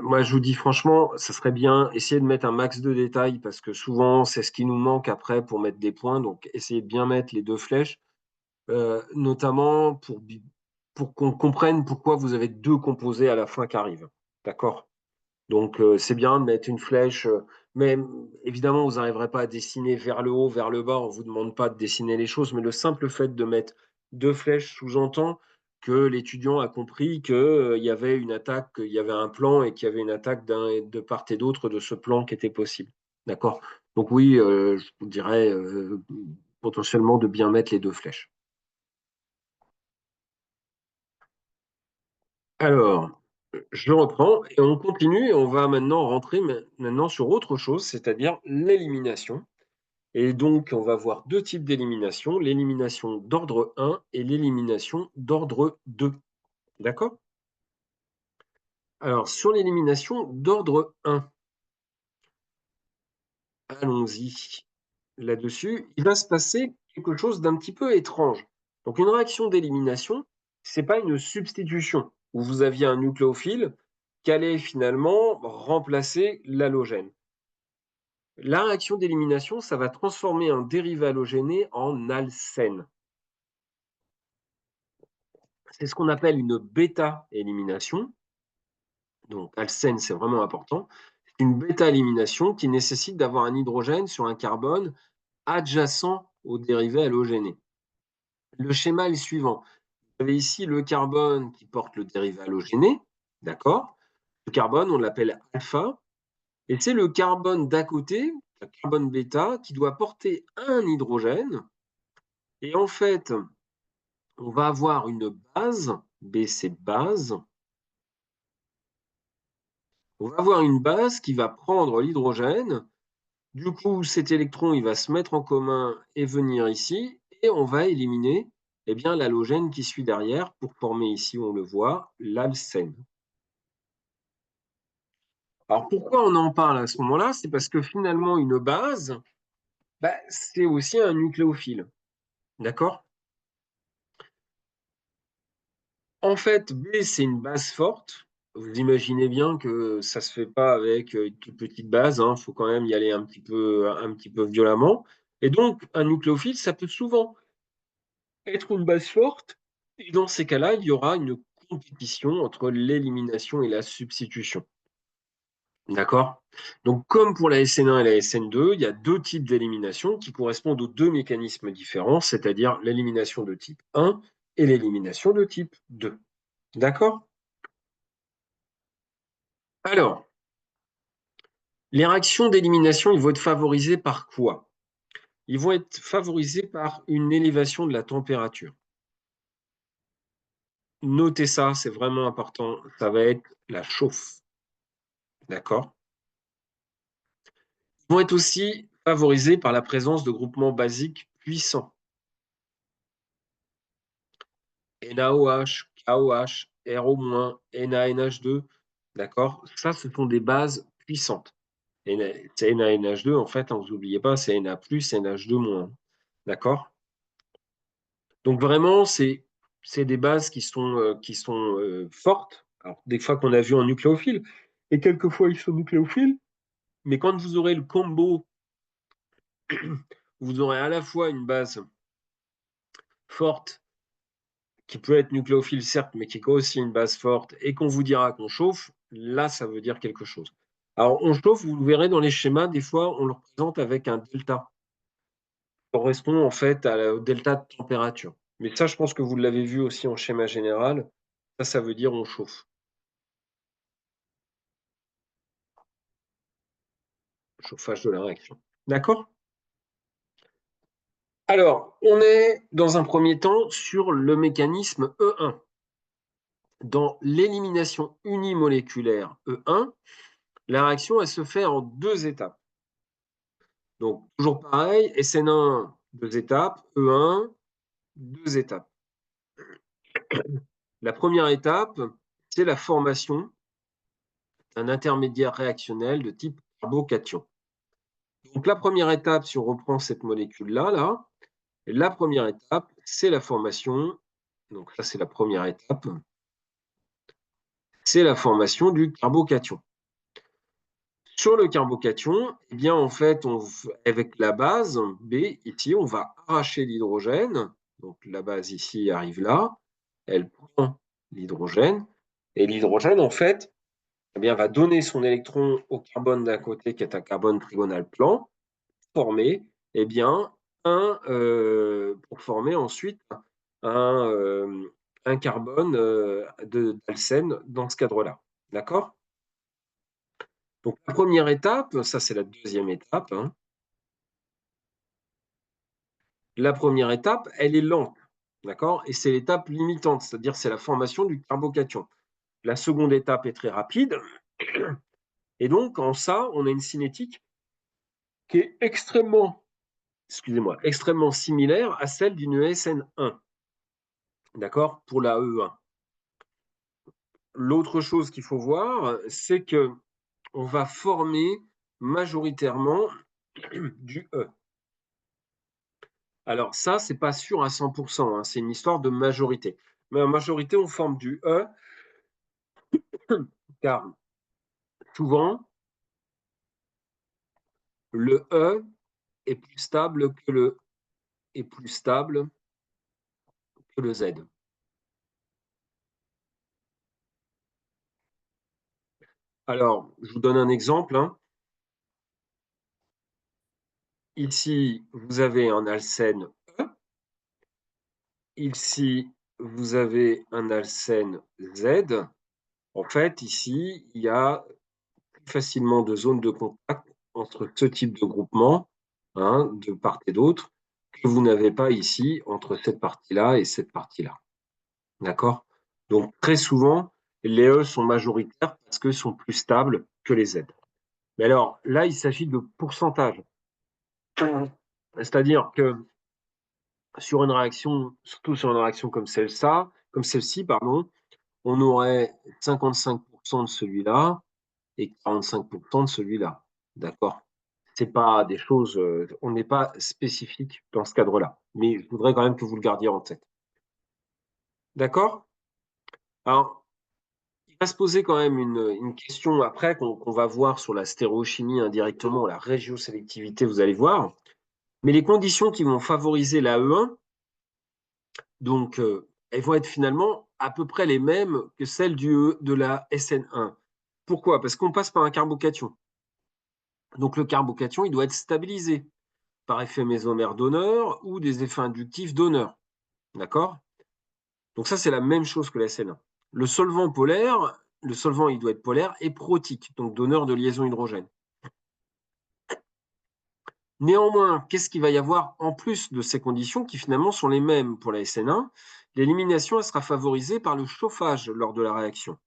Speaker 1: Moi je vous dis franchement, ça serait bien, essayer de mettre un max de détails parce que souvent c'est ce qui nous manque après pour mettre des points, donc essayez de bien mettre les 2 flèches, notamment pour qu'on comprenne pourquoi vous avez 2 composés à la fin qui arrivent. D'accord? Donc c'est bien de mettre une flèche, mais évidemment, vous n'arriverez pas à dessiner vers le haut, vers le bas. On ne vous demande pas de dessiner les choses, mais le simple fait de mettre 2 flèches sous-entend que l'étudiant a compris qu'il y avait une attaque, qu'il y avait un plan et qu'il y avait une attaque de part et d'autre de ce plan qui était possible. D'accord? Donc oui, je vous dirais, potentiellement de bien mettre les 2 flèches. Alors, je reprends et on continue et on va maintenant rentrer maintenant sur autre chose, c'est-à-dire l'élimination. Et donc, on va voir 2 types d'élimination, l'élimination d'ordre 1 et l'élimination d'ordre 2. D'accord? Alors, sur l'élimination d'ordre 1, allons-y là-dessus. Il va se passer quelque chose d'un petit peu étrange. Donc, une réaction d'élimination, c'est pas une substitution où vous aviez un nucléophile qui allait finalement remplacer l'halogène. La réaction d'élimination, ça va transformer un dérivé halogéné en alcène. C'est ce qu'on appelle une bêta-élimination. Donc, alcène, c'est vraiment important. C'est une bêta-élimination qui nécessite d'avoir un hydrogène sur un carbone adjacent au dérivé halogéné. Le schéma est le suivant. Vous avez ici le carbone qui porte le dérivé halogéné, d'accord? Le carbone, on l'appelle alpha, et c'est le carbone d'à côté, le carbone bêta, qui doit porter un hydrogène. Et en fait, on va avoir une base, B c'est base, on va avoir une base qui va prendre l'hydrogène. Du coup, cet électron, il va se mettre en commun et venir ici, et on va éliminer eh bien, l'halogène qui suit derrière pour former ici, on le voit, l'alcène. Alors pourquoi on en parle à ce moment-là? C'est parce que finalement, une base, bah, c'est aussi un nucléophile. D'accord? En fait, B, c'est une base forte. Vous imaginez bien que ça se fait pas avec une toute petite base, hein. Faut quand même y aller un petit peu violemment. Et donc, un nucléophile, ça peut souvent être une base forte Et dans ces cas-là, il y aura une compétition entre l'élimination et la substitution. D'accord? Donc, comme pour la SN1 et la SN2, il y a deux types d'élimination qui correspondent aux deux mécanismes différents, c'est-à-dire l'élimination de type 1 et l'élimination de type 2. D'accord? Alors, les réactions d'élimination, ils vont être favorisées par quoi? Ils vont être favorisés par une élévation de la température. Notez ça, c'est vraiment important, ça va être la chauffe. D'accord? Ils vont être aussi favorisés par la présence de groupements basiques puissants. NaOH, KOH, RO-, NaNH2, d'accord? Ça, ce sont des bases puissantes. C'est NaNH2, en fait, hein, vous n'oubliez pas, c'est Na+, NH2-, d'accord? Donc vraiment, c'est des bases qui sont fortes. Alors, des fois qu'on a vu en nucléophile, et quelquefois ils sont nucléophiles, mais quand vous aurez le combo, vous aurez à la fois une base forte qui peut être nucléophile, certes, mais qui a aussi une base forte, et qu'on vous dira qu'on chauffe, là, ça veut dire quelque chose. Alors, on chauffe, vous le verrez dans les schémas, des fois, on le représente avec un delta. Ça correspond en fait au delta de température. Mais ça, je pense que vous l'avez vu aussi en schéma général. Ça veut dire on chauffe. Chauffage de la réaction. D'accord? Alors, on est dans un premier temps sur le mécanisme E1. Dans l'élimination unimoléculaire E1, la réaction, elle se fait en deux étapes. Donc, toujours pareil, SN1, deux étapes, E1, deux étapes. La première étape, c'est la formation d'un intermédiaire réactionnel de type carbocation. Donc, la première étape, si on reprend cette molécule-là, la première étape, c'est la formation. Donc, ça, c'est la première étape. C'est la formation du carbocation. Sur le carbocation, eh bien, en fait, avec la base B, ici, on va arracher l'hydrogène. Donc, la base ici arrive là. Elle prend l'hydrogène. Et l'hydrogène, en fait, eh bien, va donner son électron au carbone d'un côté, qui est un carbone trigonal plan, former, eh bien, pour former ensuite un carbone d'alcène dans ce cadre-là. D'accord? Donc, la première étape, ça c'est la deuxième étape, hein. La première étape, elle est lente, d'accord? Et c'est l'étape limitante, c'est-à-dire c'est la formation du carbocation. La seconde étape est très rapide. Et donc, en ça, on a une cinétique qui est extrêmement similaire à celle d'une SN1, d'accord? Pour la E1. L'autre chose qu'il faut voir, c'est que on va former majoritairement du E. Alors ça, c'est pas sûr à 100%, hein, c'est une histoire de majorité. Mais en majorité, on forme du E, car souvent, le E est plus stable que le Z. Alors, je vous donne un exemple, hein. Ici, vous avez un alcène E. Ici, vous avez un alcène Z. En fait, ici, il y a facilement de zones de contact entre ce type de groupement, hein, de part et d'autre, que vous n'avez pas ici entre cette partie-là et cette partie-là. D'accord? Donc, très souvent, les E sont majoritaires parce qu'ils sont plus stables que les Z. Mais alors, là, il s'agit de pourcentage. C'est-à-dire que sur une réaction, surtout sur une réaction comme celle-ci, pardon, on aurait 55% de celui-là et 45% de celui-là. D'accord? C'est pas des choses, on n'est pas spécifique dans ce cadre-là. Mais je voudrais quand même que vous le gardiez en tête. D'accord? Alors, il va se poser quand même une question après qu'on va voir sur la stéréochimie indirectement, la régiosélectivité, vous allez voir. Mais les conditions qui vont favoriser la E1, donc elles vont être finalement à peu près les mêmes que celles de la SN1. Pourquoi? Parce qu'on passe par un carbocation. Donc le carbocation, il doit être stabilisé par effet mésomère donneur ou des effets inductifs donneurs. D'accord? Donc ça, c'est la même chose que la SN1. Le solvant polaire, le solvant, il doit être polaire et protique, donc donneur de liaison hydrogène. Néanmoins, qu'est-ce qu'il va y avoir en plus de ces conditions qui finalement sont les mêmes pour la SN1? L'élimination, elle sera favorisée par le chauffage lors de la réaction.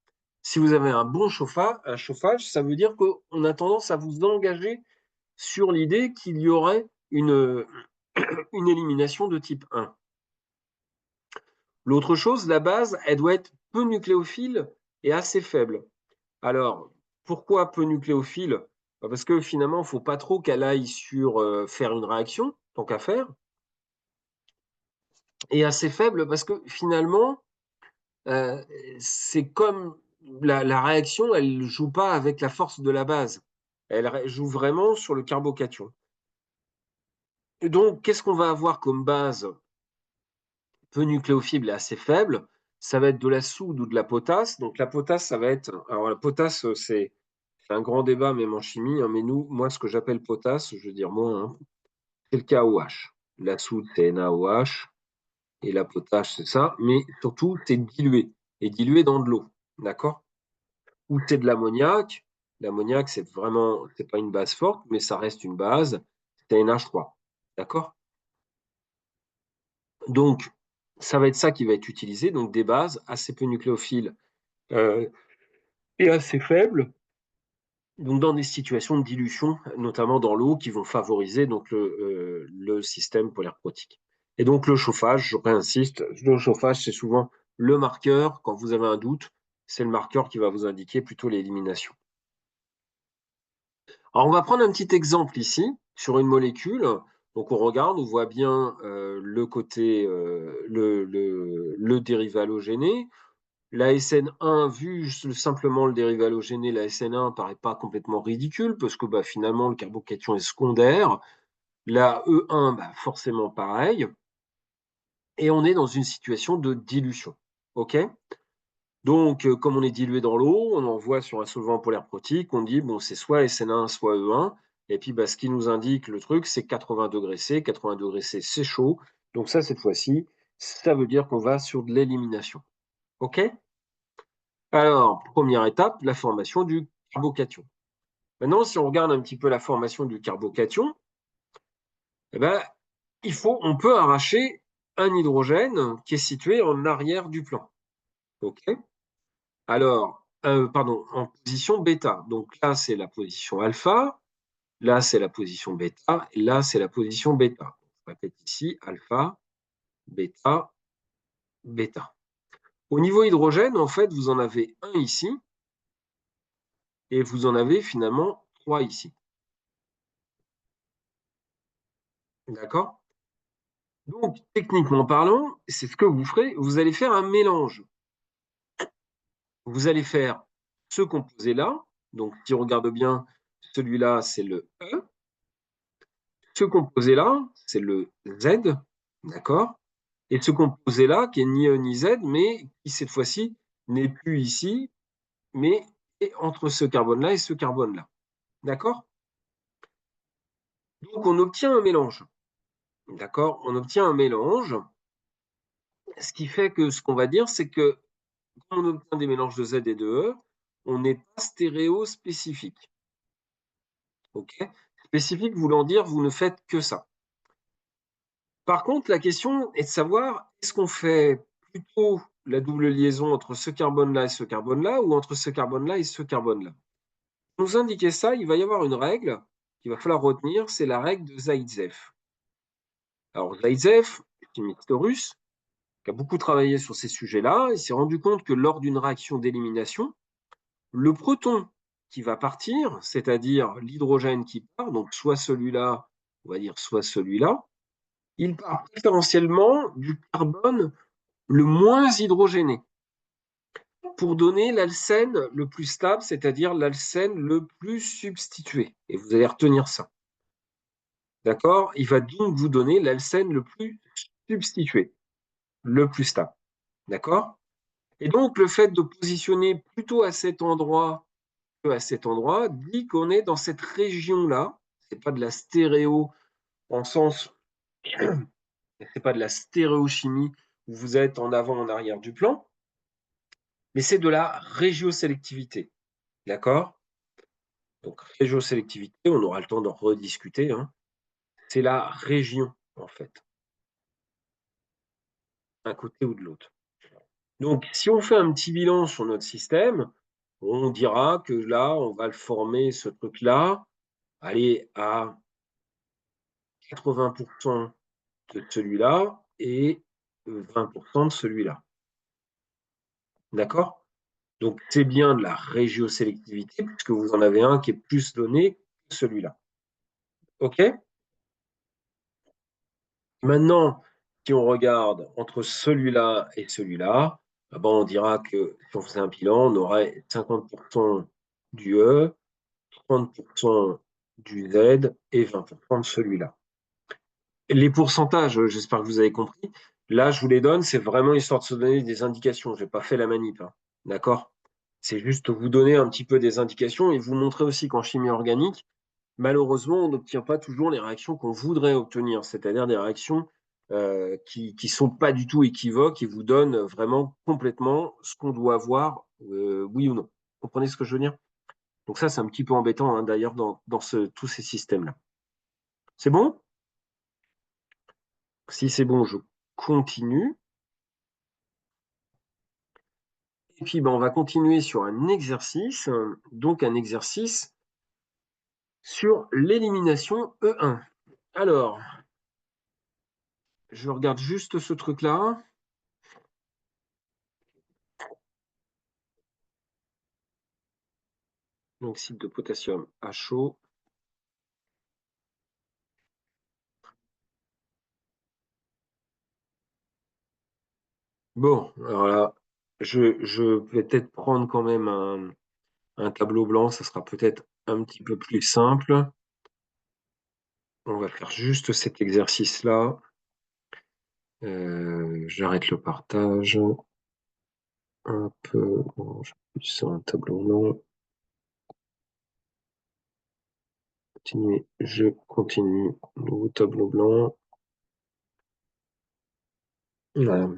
Speaker 1: Si vous avez un bon chauffage, ça veut dire qu'on a tendance à vous engager sur l'idée qu'il y aurait une élimination de type 1. L'autre chose, la base, elle doit être peu nucléophile et assez faible. Alors, pourquoi peu nucléophile? Parce que finalement, il ne faut pas trop qu'elle aille sur faire une réaction, tant qu'à faire, et assez faible parce que finalement, euh, c'est comme la réaction, elle ne joue pas avec la force de la base. Elle joue vraiment sur le carbocation. Et donc, qu'est-ce qu'on va avoir comme base peu nucléophile et assez faible? Ça va être de la soude ou de la potasse. Donc, la potasse, ça va être. Alors, la potasse, c'est un grand débat, même en chimie, hein, mais moi, ce que j'appelle potasse, je veux dire moi, hein, c'est le KOH. La soude, c'est NaOH, et la potasse, c'est ça, mais surtout, c'est dilué, et dilué dans de l'eau, d'accord? Ou c'est de l'ammoniac. L'ammoniac, c'est pas une base forte, mais ça reste une base, c'est NH3, d'accord? Donc, ça va être ça qui va être utilisé, donc des bases assez peu nucléophiles euh, et assez faibles, donc dans des situations de dilution, notamment dans l'eau, qui vont favoriser donc le système polaire protique. Et donc le chauffage, je réinsiste, le chauffage, c'est souvent le marqueur, quand vous avez un doute, c'est le marqueur qui va vous indiquer plutôt l'élimination. Alors on va prendre un petit exemple ici, sur une molécule. Donc on regarde, on voit bien le côté, le dérivé halogéné. La SN1, vu simplement le dérivé halogéné, la SN1 paraît pas complètement ridicule parce que bah, finalement le carbocation est secondaire. La E1, bah, forcément pareil. Et on est dans une situation de dilution. OK? Donc, comme on est dilué dans l'eau, on envoie sur un solvant polaire protique, on dit bon, c'est soit SN1, soit E1. Et puis, bah, ce qui nous indique le truc, c'est 80 degrés C. 80 degrés C, c'est chaud. Donc, ça, cette fois-ci, ça veut dire qu'on va sur de l'élimination. OK? Alors, première étape, la formation du carbocation. Maintenant, si on regarde un petit peu la formation du carbocation, eh ben, on peut arracher un hydrogène qui est situé en arrière du plan. OK? Alors, pardon, en position bêta. Donc là, c'est la position alpha, là, c'est la position bêta, et là, c'est la position bêta. Je répète ici, alpha, bêta, bêta. Au niveau hydrogène, en fait, vous en avez un ici, et vous en avez finalement trois ici. D'accord? Donc, techniquement parlant, c'est ce que vous ferez. Vous allez faire un mélange. Vous allez faire ce composé-là. Donc, si on regarde bien, celui-là, c'est le E. Ce composé-là, c'est le Z. D'accord? Et ce composé-là, qui est ni E ni Z, mais qui cette fois-ci n'est plus ici, mais est entre ce carbone-là et ce carbone-là. D'accord? Donc, on obtient un mélange. D'accord? On obtient un mélange. Ce qui fait que ce qu'on va dire, c'est que quand on obtient des mélanges de Z et de E, on n'est pas stéréospécifique. Okay, spécifique voulant dire vous ne faites que ça. Par contre, la question est de savoir est-ce qu'on fait plutôt la double liaison entre ce carbone-là et ce carbone-là ou entre ce carbone-là et ce carbone-là. Pour nous indiquer ça, il va y avoir une règle qu'il va falloir retenir, c'est la règle de Zaïtsev. Alors Zaïtsev, chimiste russe, qui a beaucoup travaillé sur ces sujets-là, il s'est rendu compte que lors d'une réaction d'élimination, le proton qui va partir, c'est-à-dire l'hydrogène qui part, donc soit celui-là, on va dire soit celui-là, il part préférentiellement du carbone le moins hydrogéné pour donner l'alcène le plus stable, c'est-à-dire l'alcène le plus substitué. Et vous allez retenir ça. D'accord? Il va donc vous donner l'alcène le plus substitué, le plus stable. D'accord? Et donc, le fait de positionner plutôt à cet endroit que à cet endroit dit qu'on est dans cette région-là. C'est pas de la stéréo en sens, c'est pas de la stéréochimie où vous êtes en avant, en arrière du plan, mais c'est de la régiosélectivité. D'accord? Donc, régiosélectivité, on aura le temps d'en rediscuter, hein. C'est la région, en fait, d'un côté ou de l'autre. Donc, si on fait un petit bilan sur notre système, on dira que là, on va le former, ce truc-là, aller à 80 de celui-là et 20 de celui-là. D'accord? Donc, c'est bien de la régiosélectivité puisque vous en avez un qui est plus donné que celui-là. OK? Maintenant, si on regarde entre celui-là et celui-là, ah ben, on dira que si on faisait un bilan, on aurait 50 du E, 30 du Z et 20 de celui-là. Les pourcentages, j'espère que vous avez compris. Là, je vous les donne, c'est vraiment histoire de se donner des indications. Je n'ai pas fait la manip, hein. D'accord? C'est juste vous donner un petit peu des indications et vous montrer aussi qu'en chimie organique, malheureusement, on n'obtient pas toujours les réactions qu'on voudrait obtenir, c'est-à-dire des réactions qui ne sont pas du tout équivoques et vous donnent vraiment complètement ce qu'on doit voir, oui ou non. Vous comprenez ce que je veux dire? Donc ça, c'est un petit peu embêtant, hein, d'ailleurs, dans tous ces systèmes-là. C'est bon? Si c'est bon, je continue. Et puis, ben, on va continuer sur un exercice, donc un exercice sur l'élimination E1. Alors, je regarde juste ce truc-là. L'oxyde de potassium à chaud. Bon, alors là, je vais peut-être prendre quand même un tableau blanc, ça sera peut-être un petit peu plus simple. On va faire juste cet exercice-là. J'arrête le partage. Un peu, bon, je vais sur un tableau blanc. Continuer, je continue. Nouveau tableau blanc. Voilà.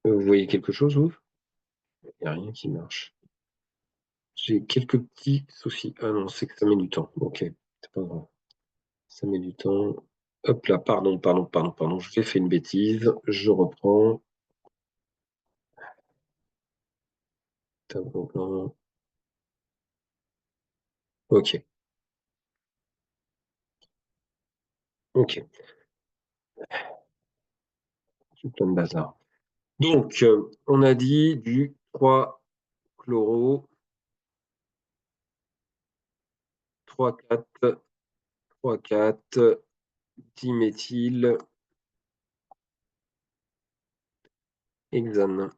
Speaker 1: Vous voyez quelque chose, vous? Il n'y a rien qui marche. J'ai quelques petits soucis. Ah non, c'est que ça met du temps. Ok, c'est pas grave. Ça met du temps. Hop là, pardon. J'ai fait une bêtise. Je reprends. Tableau blanc. Ok, ok. J'ai plein de bazar. Donc, on a dit du 3-chloro, 3,4, 3,4, diméthyl, hexane,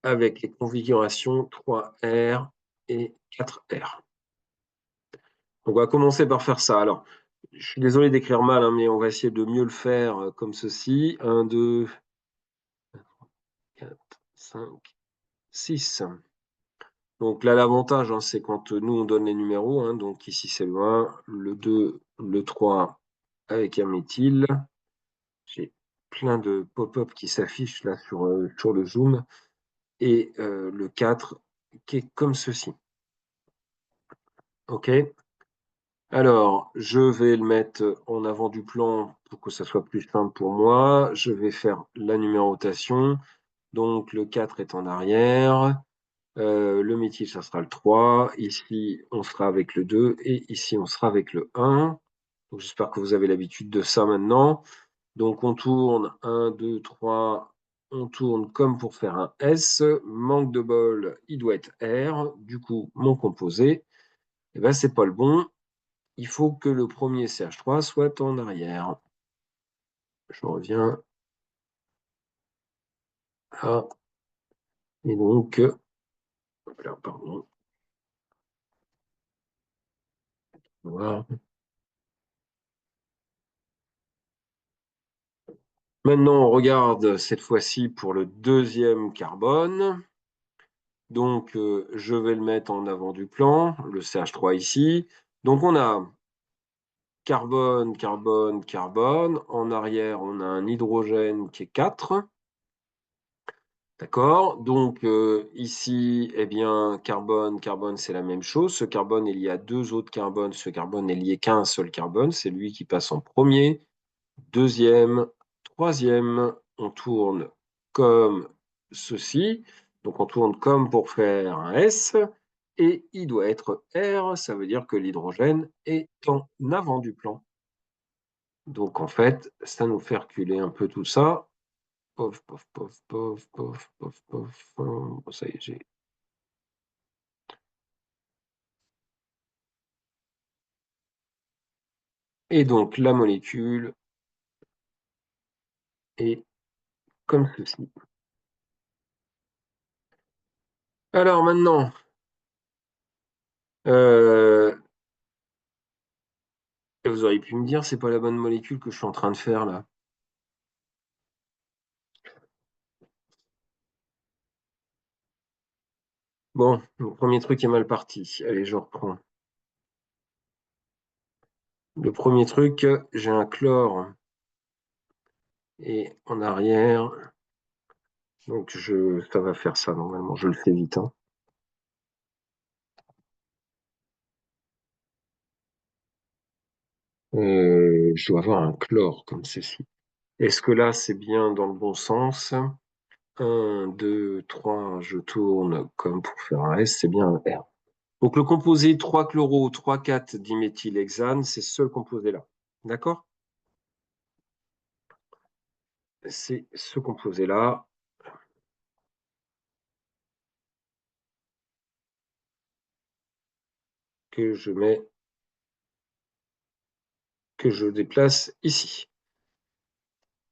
Speaker 1: avec les configurations 3R et 4R. On va commencer par faire ça. Alors, je suis désolé d'écrire mal, hein, mais on va essayer de mieux le faire comme ceci. 1, 2, 4, 5, 6. Donc là, l'avantage, hein, c'est quand nous, on donne les numéros. Hein, donc ici, c'est le 1, le 2, le 3 avec un méthyle. J'ai plein de pop-up qui s'affichent là sur le Zoom. Et le 4 qui est comme ceci. OK? Alors, je vais le mettre en avant du plan pour que ça soit plus simple pour moi. Je vais faire la numérotation. Donc, le 4 est en arrière. Le métier, ça sera le 3. Ici, on sera avec le 2. Et ici, on sera avec le 1. Donc, j'espère que vous avez l'habitude de ça maintenant. Donc, on tourne 1, 2, 3. On tourne comme pour faire un S. Manque de bol, il doit être R. Du coup, mon composé, eh ben, c'est pas le bon. Il faut que le premier CH3 soit en arrière. Je reviens à... Et donc, voilà, pardon. Voilà. Maintenant, on regarde cette fois-ci pour le deuxième carbone. Donc, je vais le mettre en avant du plan, le CH3 ici. Donc, on a carbone, carbone, carbone. En arrière, on a un hydrogène qui est 4. D'accord? Donc, ici, eh bien, carbone, carbone, c'est la même chose. Ce carbone est lié à deux autres carbones. Ce carbone est lié qu'à un seul carbone. C'est lui qui passe en premier. Deuxième, troisième, on tourne comme ceci. Donc on tourne comme pour faire un S. Et il doit être R, ça veut dire que l'hydrogène est en avant du plan. Donc en fait, ça nous fait reculer un peu tout ça. Pof, pof, pof, pof, pof, pof, pof. Bon, ça y est, j'ai. Et donc la molécule est comme ceci. Alors maintenant, euh, vous auriez pu me dire, c'est pas la bonne molécule que je suis en train de faire là. Bon, le premier truc est mal parti. Allez, je reprends. Le premier truc, j'ai un chlore et en arrière. Donc ça va faire ça normalement. Je le fais vite, hein. Je dois avoir un chlore comme ceci. Est-ce que là, c'est bien dans le bon sens? Un, 2, 3, je tourne comme pour faire un S, c'est bien un R. Donc le composé 3-chloro, 3,4-diméthylhexane, c'est ce composé-là. D'accord? C'est ce composé-là que je mets, que je déplace ici.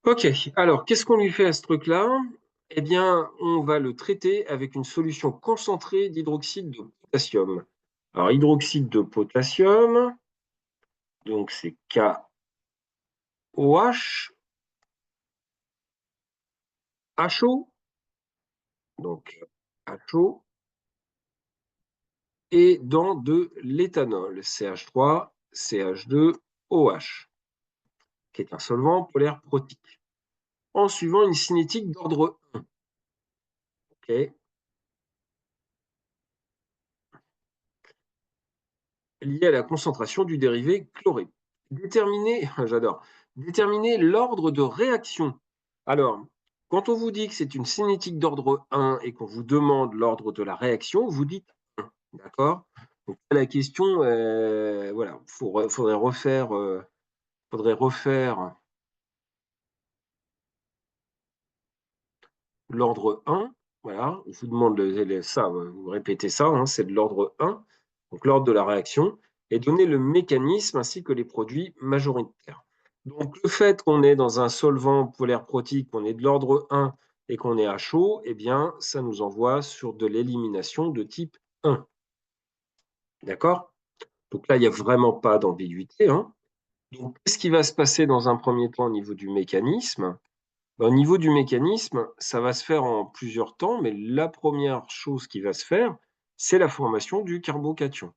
Speaker 1: Ok, alors qu'est-ce qu'on lui fait à ce truc-là? Eh bien, on va le traiter avec une solution concentrée d'hydroxyde de potassium. Alors, hydroxyde de potassium, donc c'est KOH, HO, donc HO, et dans de l'éthanol, CH3, CH2, OH, qui est un solvant polaire protique, en suivant une cinétique d'ordre 1. Okay, lié à la concentration du dérivé chloré. Déterminer, j'adore, déterminer l'ordre de réaction. Alors, quand on vous dit que c'est une cinétique d'ordre 1 et qu'on vous demande l'ordre de la réaction, vous dites 1, d'accord? Donc la question, voilà, faudrait refaire l'ordre 1, voilà, je vous demande ça, vous répétez ça, hein, c'est de l'ordre 1, donc l'ordre de la réaction, et donner le mécanisme ainsi que les produits majoritaires. Donc le fait qu'on est dans un solvant polaire protique, qu'on est de l'ordre 1 et qu'on est à chaud, eh bien, ça nous envoie sur de l'élimination de type 1. D'accord? Donc là, il n'y a vraiment pas d'ambiguïté, hein. Donc, qu'est-ce qui va se passer dans un premier temps au niveau du mécanisme? Au niveau du mécanisme, ça va se faire en plusieurs temps, mais la première chose qui va se faire, c'est la formation du carbocation.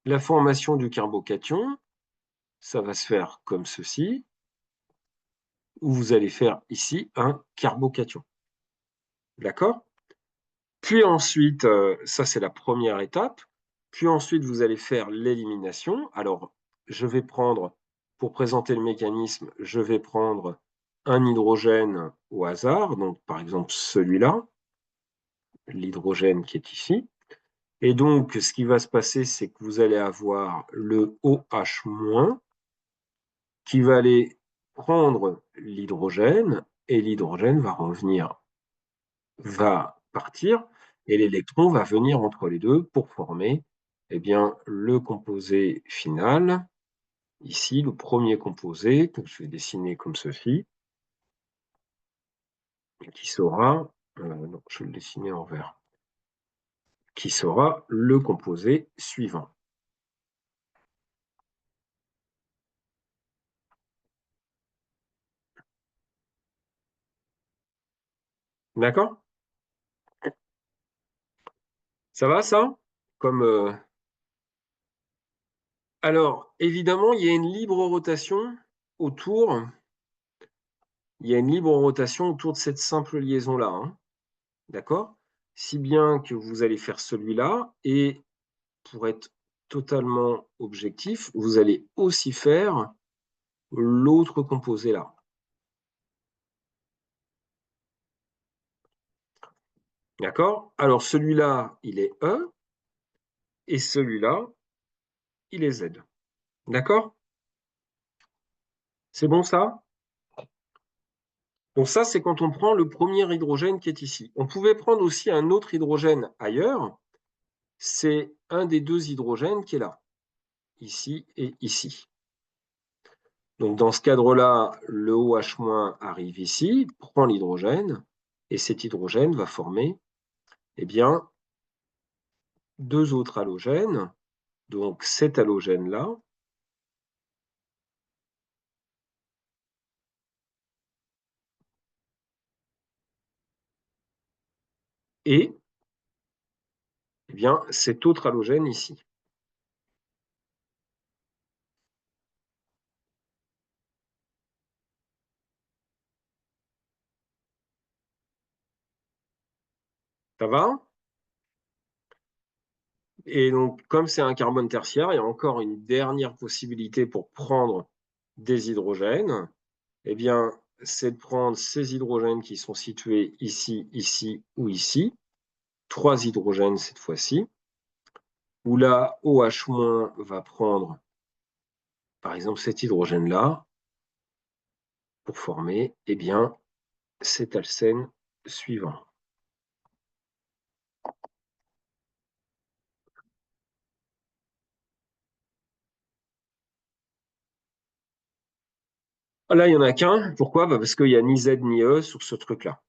Speaker 1: La formation du carbocation, ça va se faire comme ceci, où vous allez faire ici un carbocation. D'accord? Puis ensuite, ça c'est la première étape. Puis ensuite, vous allez faire l'élimination. Alors, je vais prendre, pour présenter le mécanisme, je vais prendre un hydrogène au hasard, donc par exemple celui-là, l'hydrogène qui est ici. Et donc, ce qui va se passer, c'est que vous allez avoir le OH- qui va aller prendre l'hydrogène, et l'hydrogène va revenir, va partir, et l'électron va venir entre les deux pour former eh bien, le composé final. Ici, le premier composé, que je vais dessiner comme ceci, qui sera, non, je vais le dessiner en vert, qui sera le composé suivant. D'accord? Ça va, ça? Comme, Alors, évidemment, il y a une libre rotation autour de cette simple liaison-là, hein. D'accord? Si bien que vous allez faire celui-là, et pour être totalement objectif, vous allez aussi faire l'autre composé là. D'accord? Alors celui-là, il est E, et celui-là, il est Z. D'accord? C'est bon ça? Donc ça, c'est quand on prend le premier hydrogène qui est ici. On pouvait prendre aussi un autre hydrogène ailleurs. C'est un des deux hydrogènes qui est là, ici et ici. Donc dans ce cadre-là, le OH- arrive ici, prend l'hydrogène, et cet hydrogène va former, eh bien, deux autres halogènes. Donc cet halogène-là, et eh bien, cet autre halogène ici. Ça va? Et donc, comme c'est un carbone tertiaire, il y a encore une dernière possibilité pour prendre des hydrogènes. Eh bien, c'est de prendre ces hydrogènes qui sont situés ici, ici ou ici. 3 hydrogènes cette fois-ci, où là, OH- va prendre, par exemple, cet hydrogène-là, pour former, eh bien, cet alcène suivant. Là, il n'y en a qu'un. Pourquoi? Parce qu'il n'y a ni Z ni E sur ce truc-là.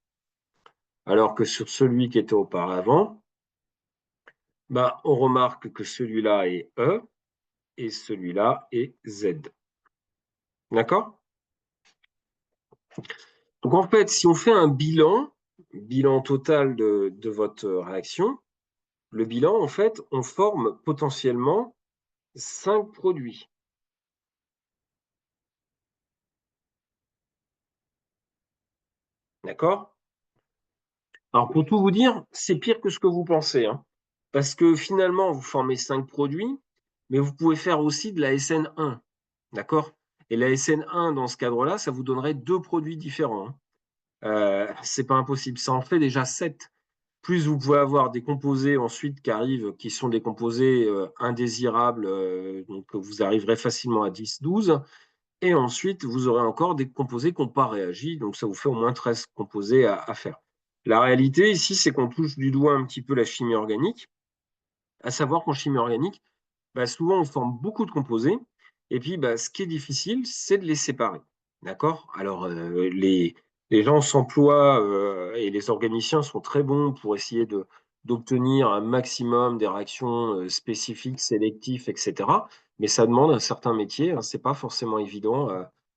Speaker 1: Alors que sur celui qui était auparavant, on remarque que celui-là est E et celui-là est Z. D'accord? Donc en fait, si on fait un bilan total de votre réaction, le bilan, en fait, on forme potentiellement 5 produits. D'accord? Alors pour tout vous dire, c'est pire que ce que vous pensez, hein. Parce que finalement, vous formez 5 produits, mais vous pouvez faire aussi de la SN1. D'accord? Et la SN1, dans ce cadre-là, ça vous donnerait 2 produits différents, hein. C'est pas impossible. Ça en fait déjà 7. Plus vous pouvez avoir des composés ensuite qui arrivent, qui sont des composés indésirables, donc vous arriverez facilement à 10, 12. Et ensuite, vous aurez encore des composés qui n'ont pas réagi, donc ça vous fait au moins 13 composés à faire. La réalité ici, c'est qu'on touche du doigt un petit peu la chimie organique, à savoir qu'en chimie organique, souvent on forme beaucoup de composés, et puis ce qui est difficile, c'est de les séparer. D'accord? Alors, les gens s'emploient et les organiciens sont très bons pour essayer d'obtenir un maximum des réactions spécifiques, sélectives, etc. Mais ça demande un certain métier, hein. C'est pas forcément évident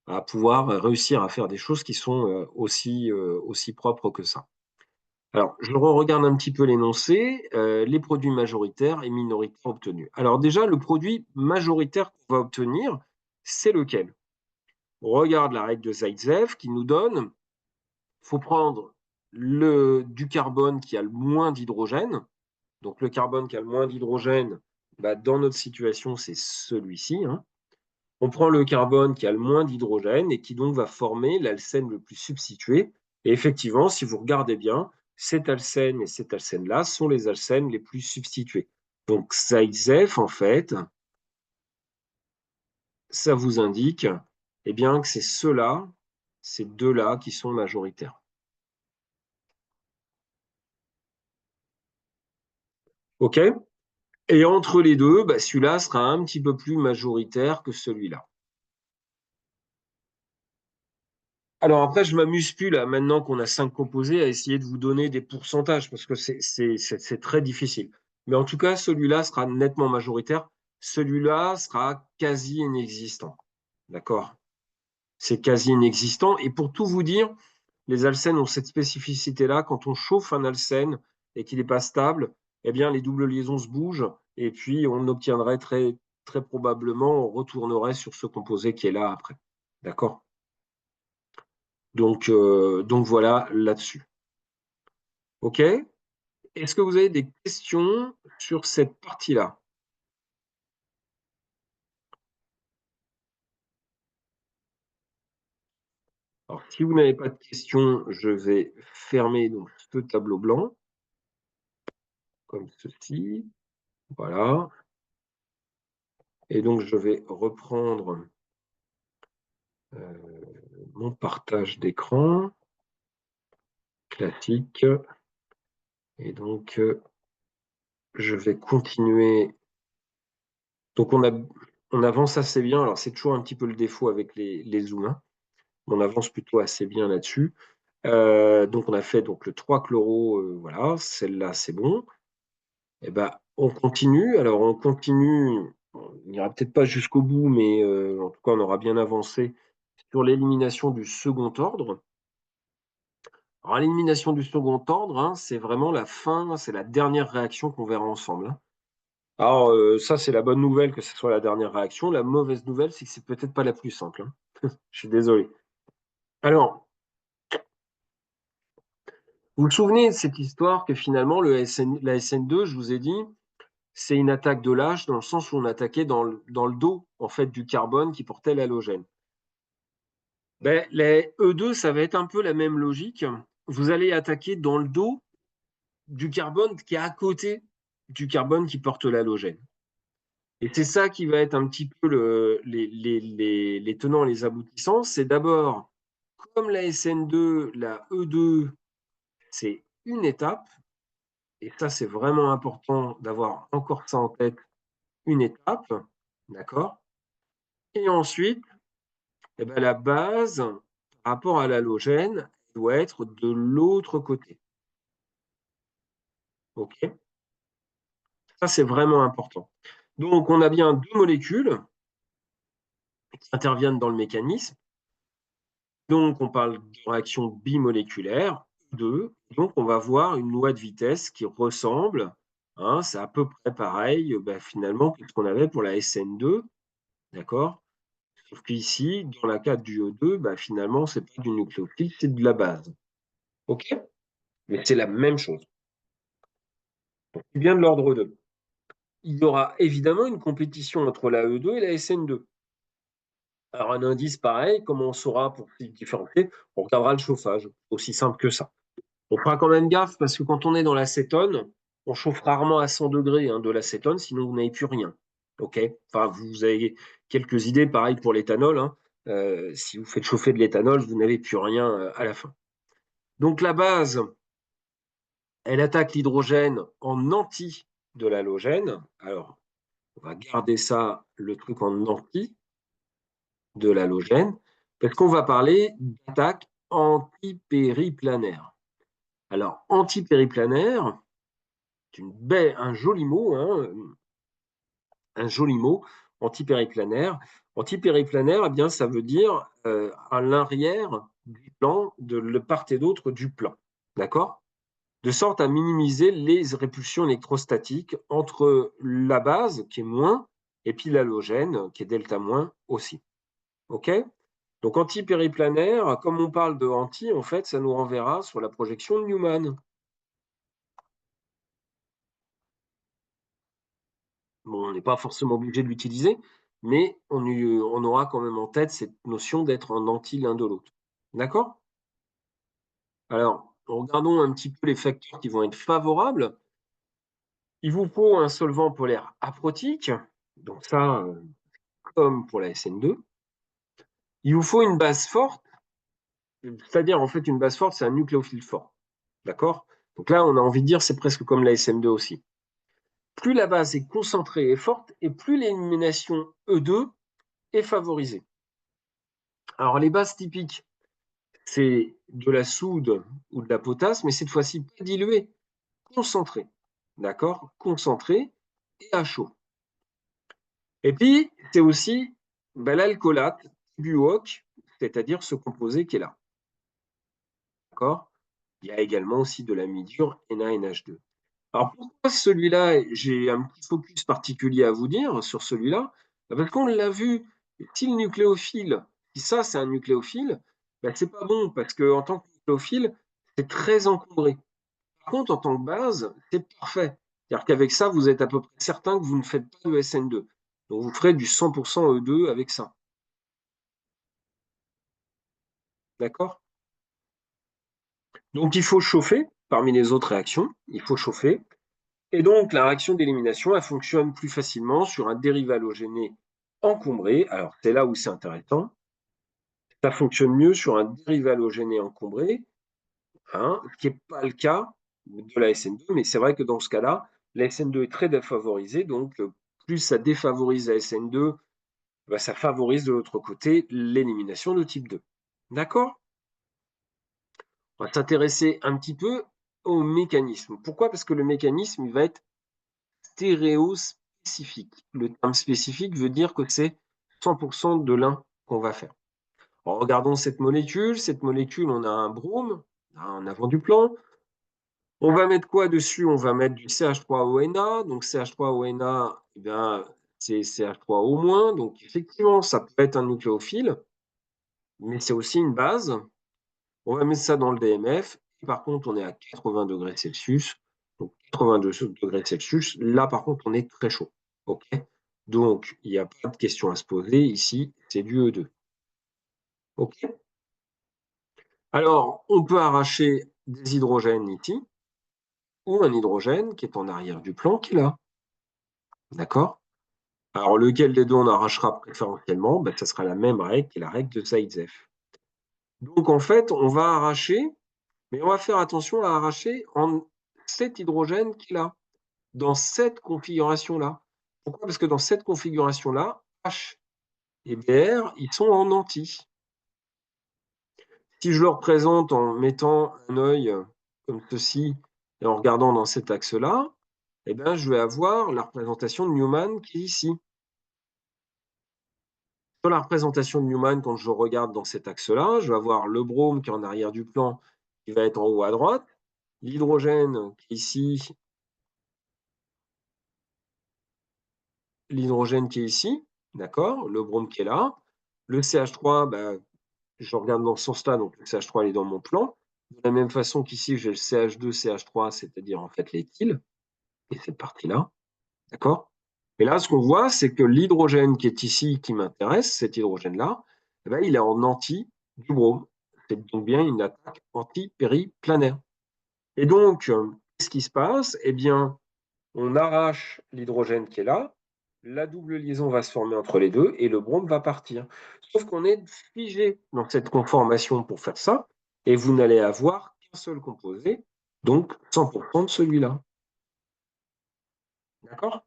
Speaker 1: à pouvoir réussir à faire des choses qui sont aussi propres que ça. Alors, je regarde un petit peu l'énoncé, les produits majoritaires et minoritaires obtenus. Alors déjà, le produit majoritaire qu'on va obtenir, c'est lequel? On regarde la règle de Zaitsev qui nous donne, il faut prendre du carbone qui a le moins d'hydrogène. Donc le carbone qui a le moins d'hydrogène, dans notre situation, c'est celui-ci, hein. On prend le carbone qui a le moins d'hydrogène et qui donc va former l'alcène le plus substitué. Et effectivement, si vous regardez bien, cet alcène et cet alcène-là sont les alcènes les plus substitués. Donc Zaitsev, en fait, ça vous indique eh bien, que c'est ceux-là, ces deux-là qui sont majoritaires. OK? Et entre les deux, celui-là sera un petit peu plus majoritaire que celui-là. Alors après, je m'amuse plus là, maintenant qu'on a 5 composés, à essayer de vous donner des pourcentages, parce que c'est très difficile. Mais en tout cas, celui-là sera nettement majoritaire. Celui-là sera quasi inexistant. D'accord? C'est quasi inexistant. Et pour tout vous dire, les alcènes ont cette spécificité-là. Quand on chauffe un alcène et qu'il n'est pas stable, eh bien, les doubles liaisons se bougent et puis on obtiendrait très probablement, on retournerait sur ce composé qui est là après. D'accord? Donc voilà là-dessus. OK? Est-ce que vous avez des questions sur cette partie-là? Alors, si vous n'avez pas de questions, je vais fermer donc ce tableau blanc, comme ceci. Voilà. Et donc, je vais reprendre mon partage d'écran classique. Et donc, je vais continuer. Donc, on avance assez bien. Alors, c'est toujours un petit peu le défaut avec les zooms, hein. On avance plutôt assez bien là-dessus. Donc, on a fait donc, le 3-chloro, voilà, celle-là, c'est bon. Et ben, on continue. Alors, on continue. On n'ira peut-être pas jusqu'au bout, mais en tout cas, on aura bien avancé sur l'élimination du second ordre. Alors, l'élimination du second ordre, hein, c'est vraiment la fin, c'est la dernière réaction qu'on verra ensemble, hein. Alors, ça, c'est la bonne nouvelle que ce soit la dernière réaction. La mauvaise nouvelle, c'est que c'est peut-être pas la plus simple, hein. Je suis désolé. Alors, vous vous souvenez de cette histoire que finalement, la SN2, je vous ai dit, c'est une attaque de lâche dans le sens où on attaquait dans le dos, en fait, du carbone qui portait l'halogène. Ben, les E2, ça va être un peu la même logique. Vous allez attaquer dans le dos du carbone qui est à côté du carbone qui porte l'halogène. Et c'est ça qui va être un petit peu les tenants et les aboutissants. C'est d'abord, comme la SN2, la E2, c'est une étape. Et ça, c'est vraiment important d'avoir encore ça en tête, une étape. D'accord? Et ensuite, eh ben, la base, par rapport à l'halogène, doit être de l'autre côté. OK? Ça, c'est vraiment important. Donc, on a bien deux molécules qui interviennent dans le mécanisme. Donc, on parle de réaction bimoléculaire, deux. Donc, on va voir une loi de vitesse qui ressemble, hein, c'est à peu près pareil, ben, finalement, que ce qu'on avait pour la SN2, d'accord? Sauf qu'ici, dans la cas du E2, bah, finalement, c'est pas du nucléophile, c'est de la base. OK? Mais c'est la même chose. Donc, c'est bien de l'ordre 2. Il y aura évidemment une compétition entre la E2 et la SN2. Alors, un indice pareil, comment on saura pour se différencier? On regardera le chauffage, aussi simple que ça. On fera quand même gaffe parce que quand on est dans l'acétone, on chauffe rarement à 100 degrés hein, de l'acétone, sinon vous n'avez plus rien. OK? Enfin, vous avez quelques idées, pareil pour l'éthanol, hein. Si vous faites chauffer de l'éthanol, vous n'avez plus rien à la fin. Donc la base, elle attaque l'hydrogène en anti de l'halogène. Alors, on va garder ça, le truc en anti de l'halogène, parce qu'on va parler d'attaque antipériplanaire. Alors, antipériplanaire, c'est un joli mot, hein, un joli mot, antipériplanaire. Antipériplanaire, eh bien, ça veut dire à l'arrière du plan, de part et d'autre du plan. D'accord? De sorte à minimiser les répulsions électrostatiques entre la base, qui est moins, et puis l'halogène, qui est delta moins aussi. OK? Donc antipériplanaire, comme on parle de anti, en fait, ça nous renverra sur la projection de Newman. Bon, on n'est pas forcément obligé de l'utiliser, mais on aura quand même en tête cette notion d'être en anti l'un de l'autre. D'accord? Alors, regardons un petit peu les facteurs qui vont être favorables. Il vous faut un solvant polaire aprotique, donc ça, comme pour la SN2. Il vous faut une base forte, c'est-à-dire en fait une base forte, c'est un nucléophile fort. D'accord? Donc là, on a envie de dire c'est presque comme la SM2 aussi. Plus la base est concentrée et forte, et plus l'élimination E2 est favorisée. Alors les bases typiques, c'est de la soude ou de la potasse, mais cette fois-ci pas diluée, concentrée. D'accord? Concentrée et à chaud. Et puis, c'est aussi l'alcoolate, buoc, c'est-à-dire ce composé qui est là. d'accord? Il y a également aussi de l'amidure NaNH2. Alors pourquoi celui-là, j'ai un petit focus particulier à vous dire sur celui-là? Parce qu'on l'a vu, si le nucléophile, si ça c'est un nucléophile, bah, c'est pas bon parce qu'en tant que nucléophile, c'est très encombré. Par contre, en tant que base, c'est parfait. C'est-à-dire qu'avec ça, vous êtes à peu près certain que vous ne faites pas de SN2. Donc vous ferez du 100% E2 avec ça. D'accord? Donc il faut chauffer, parmi les autres réactions, il faut chauffer. Et donc la réaction d'élimination, elle fonctionne plus facilement sur un dérivé halogéné encombré. Alors c'est là où c'est intéressant. Ça fonctionne mieux sur un dérivé halogéné encombré, hein, ce qui n'est pas le cas de la SN2, mais c'est vrai que dans ce cas-là, la SN2 est très défavorisée, donc plus ça défavorise la SN2, bah, ça favorise de l'autre côté l'élimination de type 2. D'accord? On va s'intéresser un petit peu au mécanisme. Pourquoi? Parce que le mécanisme, il va être stéréospécifique. Le terme spécifique veut dire que c'est 100% de l'un qu'on va faire. Alors, regardons cette molécule. Cette molécule, on a un brome en avant du plan. On va mettre quoi dessus? On va mettre du CH3ONA. Donc CH3ONA, eh bien, c'est CH3O-. Donc effectivement, ça peut être un nucléophile, mais c'est aussi une base. On va mettre ça dans le DMF. Et par contre, on est à 80 degrés Celsius. Donc 82 degrés Celsius. Là, par contre, on est très chaud. OK? Donc, il n'y a pas de question à se poser. Ici, c'est du E2. OK? Alors, on peut arracher des hydrogènes ici, ou un hydrogène qui est en arrière du plan, qui est là. D'accord? Alors, lequel des deux on arrachera préférentiellement? Ben, ça sera la même règle qui est la règle de Zaïtsev. Donc, en fait, on va arracher, mais on va faire attention à arracher en cet hydrogène qui est là, dans cette configuration-là. Pourquoi? Parce que dans cette configuration-là, H et Br, ils sont en anti. Si je le représente en mettant un œil comme ceci et en regardant dans cet axe-là, eh bien, je vais avoir la représentation de Newman qui est ici. Sur la représentation de Newman, quand je regarde dans cet axe-là, je vais avoir le brome qui est en arrière du plan, qui va être en haut à droite, l'hydrogène qui est ici, l'hydrogène qui est ici, d'accord, le brome qui est là, le CH3, ben, je regarde dans ce sens-là, donc le CH3 il est dans mon plan. De la même façon qu'ici, j'ai le CH2, CH3, c'est-à-dire en fait l'éthyle, et cette partie-là, d'accord? Et là, ce qu'on voit, c'est que l'hydrogène qui est ici, qui m'intéresse, cet hydrogène-là, eh ben, il est en anti du brome. C'est donc bien une attaque anti-périplanaire. Et donc, qu'est-ce qui se passe? Eh bien, on arrache l'hydrogène qui est là, la double liaison va se former entre les deux et le brome va partir. Sauf qu'on est figé dans cette conformation pour faire ça, et vous n'allez avoir qu'un seul composé, donc 100% de celui-là. D'accord?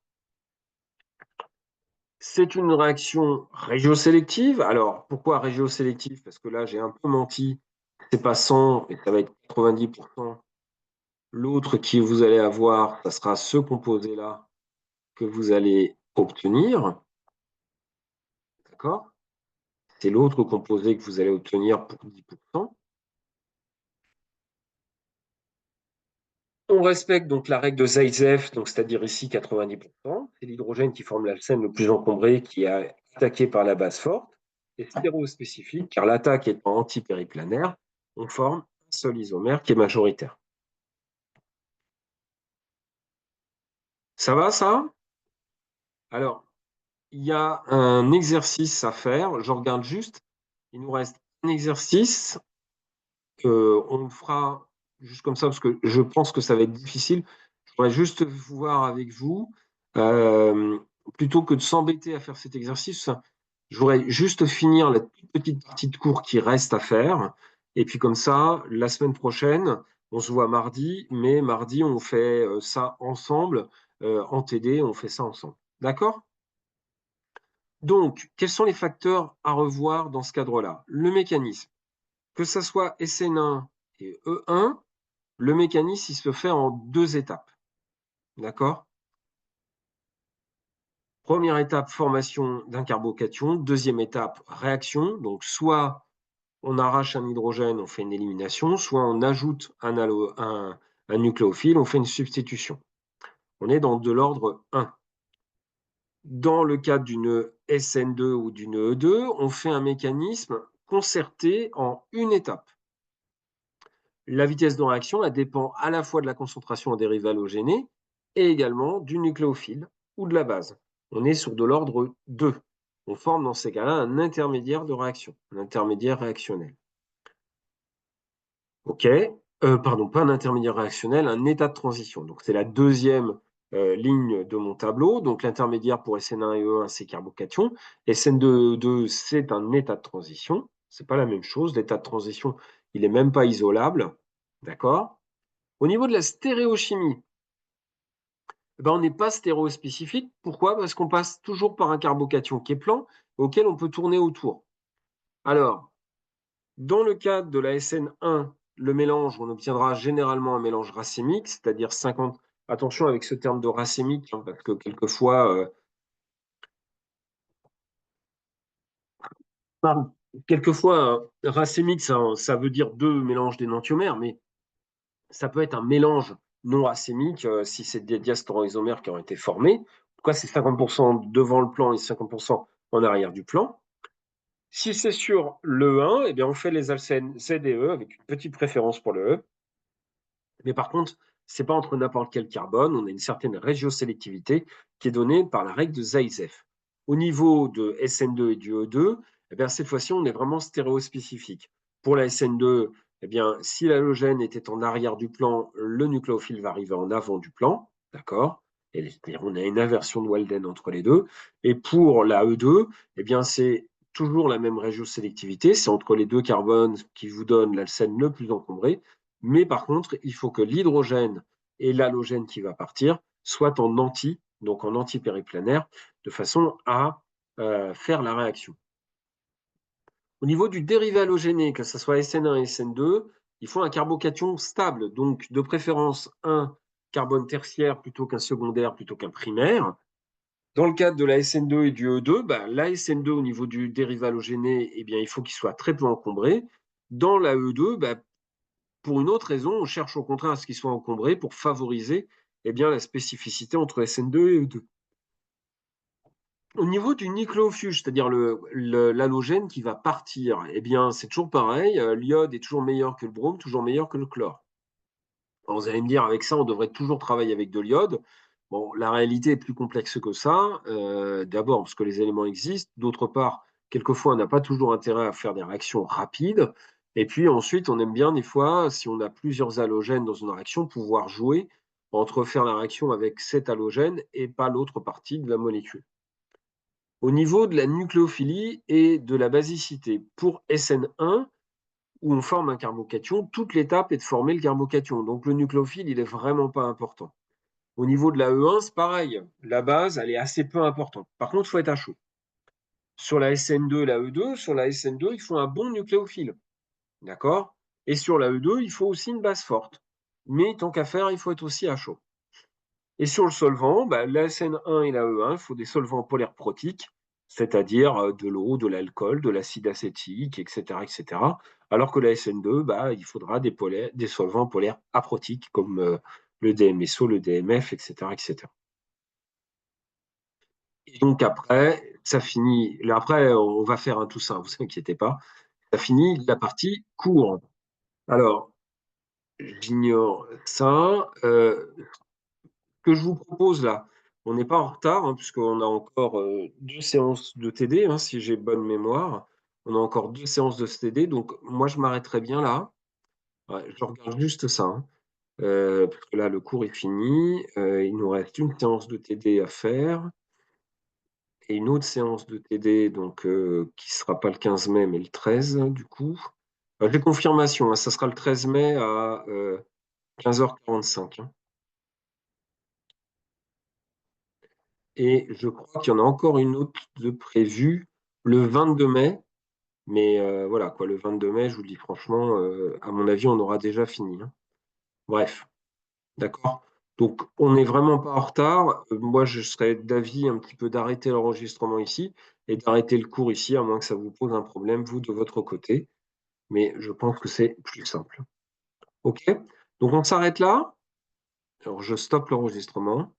Speaker 1: C'est une réaction régiosélective. Alors, pourquoi régiosélective? Parce que là, j'ai un peu menti. C'est pas 100, et ça va être 90%. L'autre qui vous allez avoir, ça sera ce composé-là que vous allez obtenir. D'accord? C'est l'autre composé que vous allez obtenir pour 10%. On respecte donc la règle de Zaïtsev, donc c'est-à-dire ici 90%. C'est l'hydrogène qui forme l'alcène le plus encombré qui est attaqué par la base forte. Et stéréospécifique, car l'attaque étant antipériplanaire, on forme un seul isomère qui est majoritaire. Ça va, ça? Alors, il y a un exercice à faire. Je regarde juste. Il nous reste un exercice. On le fera juste comme ça parce que je pense que ça va être difficile. Je voudrais juste voir avec vous, euh, plutôt que de s'embêter à faire cet exercice, je voudrais juste finir la toute petite partie de cours qui reste à faire. Et puis comme ça, la semaine prochaine, on se voit mardi, mais mardi, on fait ça ensemble, en TD, on fait ça ensemble. D'accord? Donc, quels sont les facteurs à revoir dans ce cadre-là? Le mécanisme. Que ça soit SN1 et E1, le mécanisme, il se fait en deux étapes. D'accord? Première étape, formation d'un carbocation. Deuxième étape, réaction. Donc, soit on arrache un hydrogène, on fait une élimination, soit on ajoute un nucléophile, on fait une substitution. On est dans de l'ordre 1. Dans le cadre d'une SN2 ou d'une E2, on fait un mécanisme concerté en une étape. La vitesse de réaction, elle dépend à la fois de la concentration en dérivés halogénés et également du nucléophile ou de la base. On est sur de l'ordre 2. On forme dans ces cas-là un intermédiaire de réaction, un intermédiaire réactionnel. OK. Pardon, pas un intermédiaire réactionnel, un état de transition. Donc c'est la deuxième ligne de mon tableau. Donc l'intermédiaire pour SN1 et E1, c'est carbocation. SN2 et E2, c'est un état de transition. C'est pas la même chose. L'état de transition, il est même pas isolable. D'accord? Au niveau de la stéréochimie, eh ben, on n'est pas stéréospécifique. Pourquoi? Parce qu'on passe toujours par un carbocation qui est plan, auquel on peut tourner autour. Alors, dans le cadre de la SN1, le mélange, on obtiendra généralement un mélange racémique, c'est-à-dire 50. Attention avec ce terme de racémique, hein, parce que quelquefois, racémique, ça veut dire deux mélanges d'énantiomères, mais ça peut être un mélange non racémique si c'est des diasteréoisomères qui ont été formés. En tout cas, c'est 50% devant le plan et 50% en arrière du plan. Si c'est sur le 1, eh bien, on fait les alcènes Z et E avec une petite préférence pour le E. Mais par contre, ce n'est pas entre n'importe quel carbone, on a une certaine régiosélectivité qui est donnée par la règle de Zaïzev. Au niveau de SN2 et du E2, eh bien, cette fois-ci, on est vraiment stéréospécifique. Pour la SN2, eh bien, si l'halogène était en arrière du plan, le nucléophile va arriver en avant du plan, d'accord? Et on a une inversion de Walden entre les deux. Et pour la E2, eh bien, c'est toujours la même régiosélectivité, c'est entre les deux carbones qui vous donnent l'alcène le plus encombré. Mais par contre, il faut que l'hydrogène et l'halogène qui va partir soient en anti, donc en antipériplanaire, de façon à faire la réaction. Au niveau du dérivé halogéné, que ce soit SN1 et SN2, il faut un carbocation stable, donc de préférence un carbone tertiaire plutôt qu'un secondaire, plutôt qu'un primaire. Dans le cadre de la SN2 et du E2, la SN2 au niveau du dérivé halogéné, eh bien, il faut qu'il soit très peu encombré. Dans la E2, pour une autre raison, on cherche au contraire à ce qu'ils soient encombrés pour favoriser eh bien, la spécificité entre SN2 et E2. Au niveau du nucléofuge, c'est-à-dire l'halogène qui va partir, eh bien, c'est toujours pareil. L'iode est toujours meilleur que le brome, toujours meilleur que le chlore. Alors, vous allez me dire, avec ça, on devrait toujours travailler avec de l'iode. Bon, la réalité est plus complexe que ça. D'abord, parce que les éléments existent. D'autre part, quelquefois, on n'a pas toujours intérêt à faire des réactions rapides. Et puis ensuite, on aime bien, des fois, si on a plusieurs halogènes dans une réaction, pouvoir jouer entre faire la réaction avec cet halogène et pas l'autre partie de la molécule. Au niveau de la nucléophilie et de la basicité, pour SN1, où on forme un carbocation, toute l'étape est de former le carbocation. Donc le nucléophile, il n'est vraiment pas important. Au niveau de la E1, c'est pareil. La base, elle est assez peu importante. Par contre, il faut être à chaud. Sur la SN2 et la E2, sur la SN2, il faut un bon nucléophile. D'accord? Et sur la E2, il faut aussi une base forte. Mais tant qu'à faire, il faut être aussi à chaud. Et sur le solvant, la SN1 et la E1, il faut des solvants polaires protiques, c'est-à-dire de l'eau, de l'alcool, de l'acide acétique, etc., etc. Alors que la SN2, il faudra des solvants polaires aprotiques comme le DMSO, le DMF, etc., etc. Et donc après, ça finit. Après, on va faire un tout ça, vous inquiétez pas. Ça finit la partie cours. Alors, j'ignore ça. Ce que je vous propose là, on n'est pas en retard, hein, puisqu'on a encore 2 séances de TD, hein, si j'ai bonne mémoire. On a encore 2 séances de TD, donc moi je m'arrêterai bien là. Ouais, je regarde juste ça, hein, parce que là le cours est fini. Il nous reste une séance de TD à faire et une autre séance de TD, donc qui sera pas le 15 mai, mais le 13 du coup. J'ai confirmation, hein, ça sera le 13 mai à 15h45. Hein. Et je crois qu'il y en a encore une autre de prévue le 22 mai. Mais voilà, quoi, le 22 mai, je vous le dis franchement, à mon avis, on aura déjà fini. Hein. Bref, d'accord? Donc, on n'est vraiment pas en retard. Moi, je serais d'avis un petit peu d'arrêter l'enregistrement ici et d'arrêter le cours ici, à moins que ça vous pose un problème, vous, de votre côté. mais je pense que c'est plus simple. OK? Donc on s'arrête là. Alors je stoppe l'enregistrement.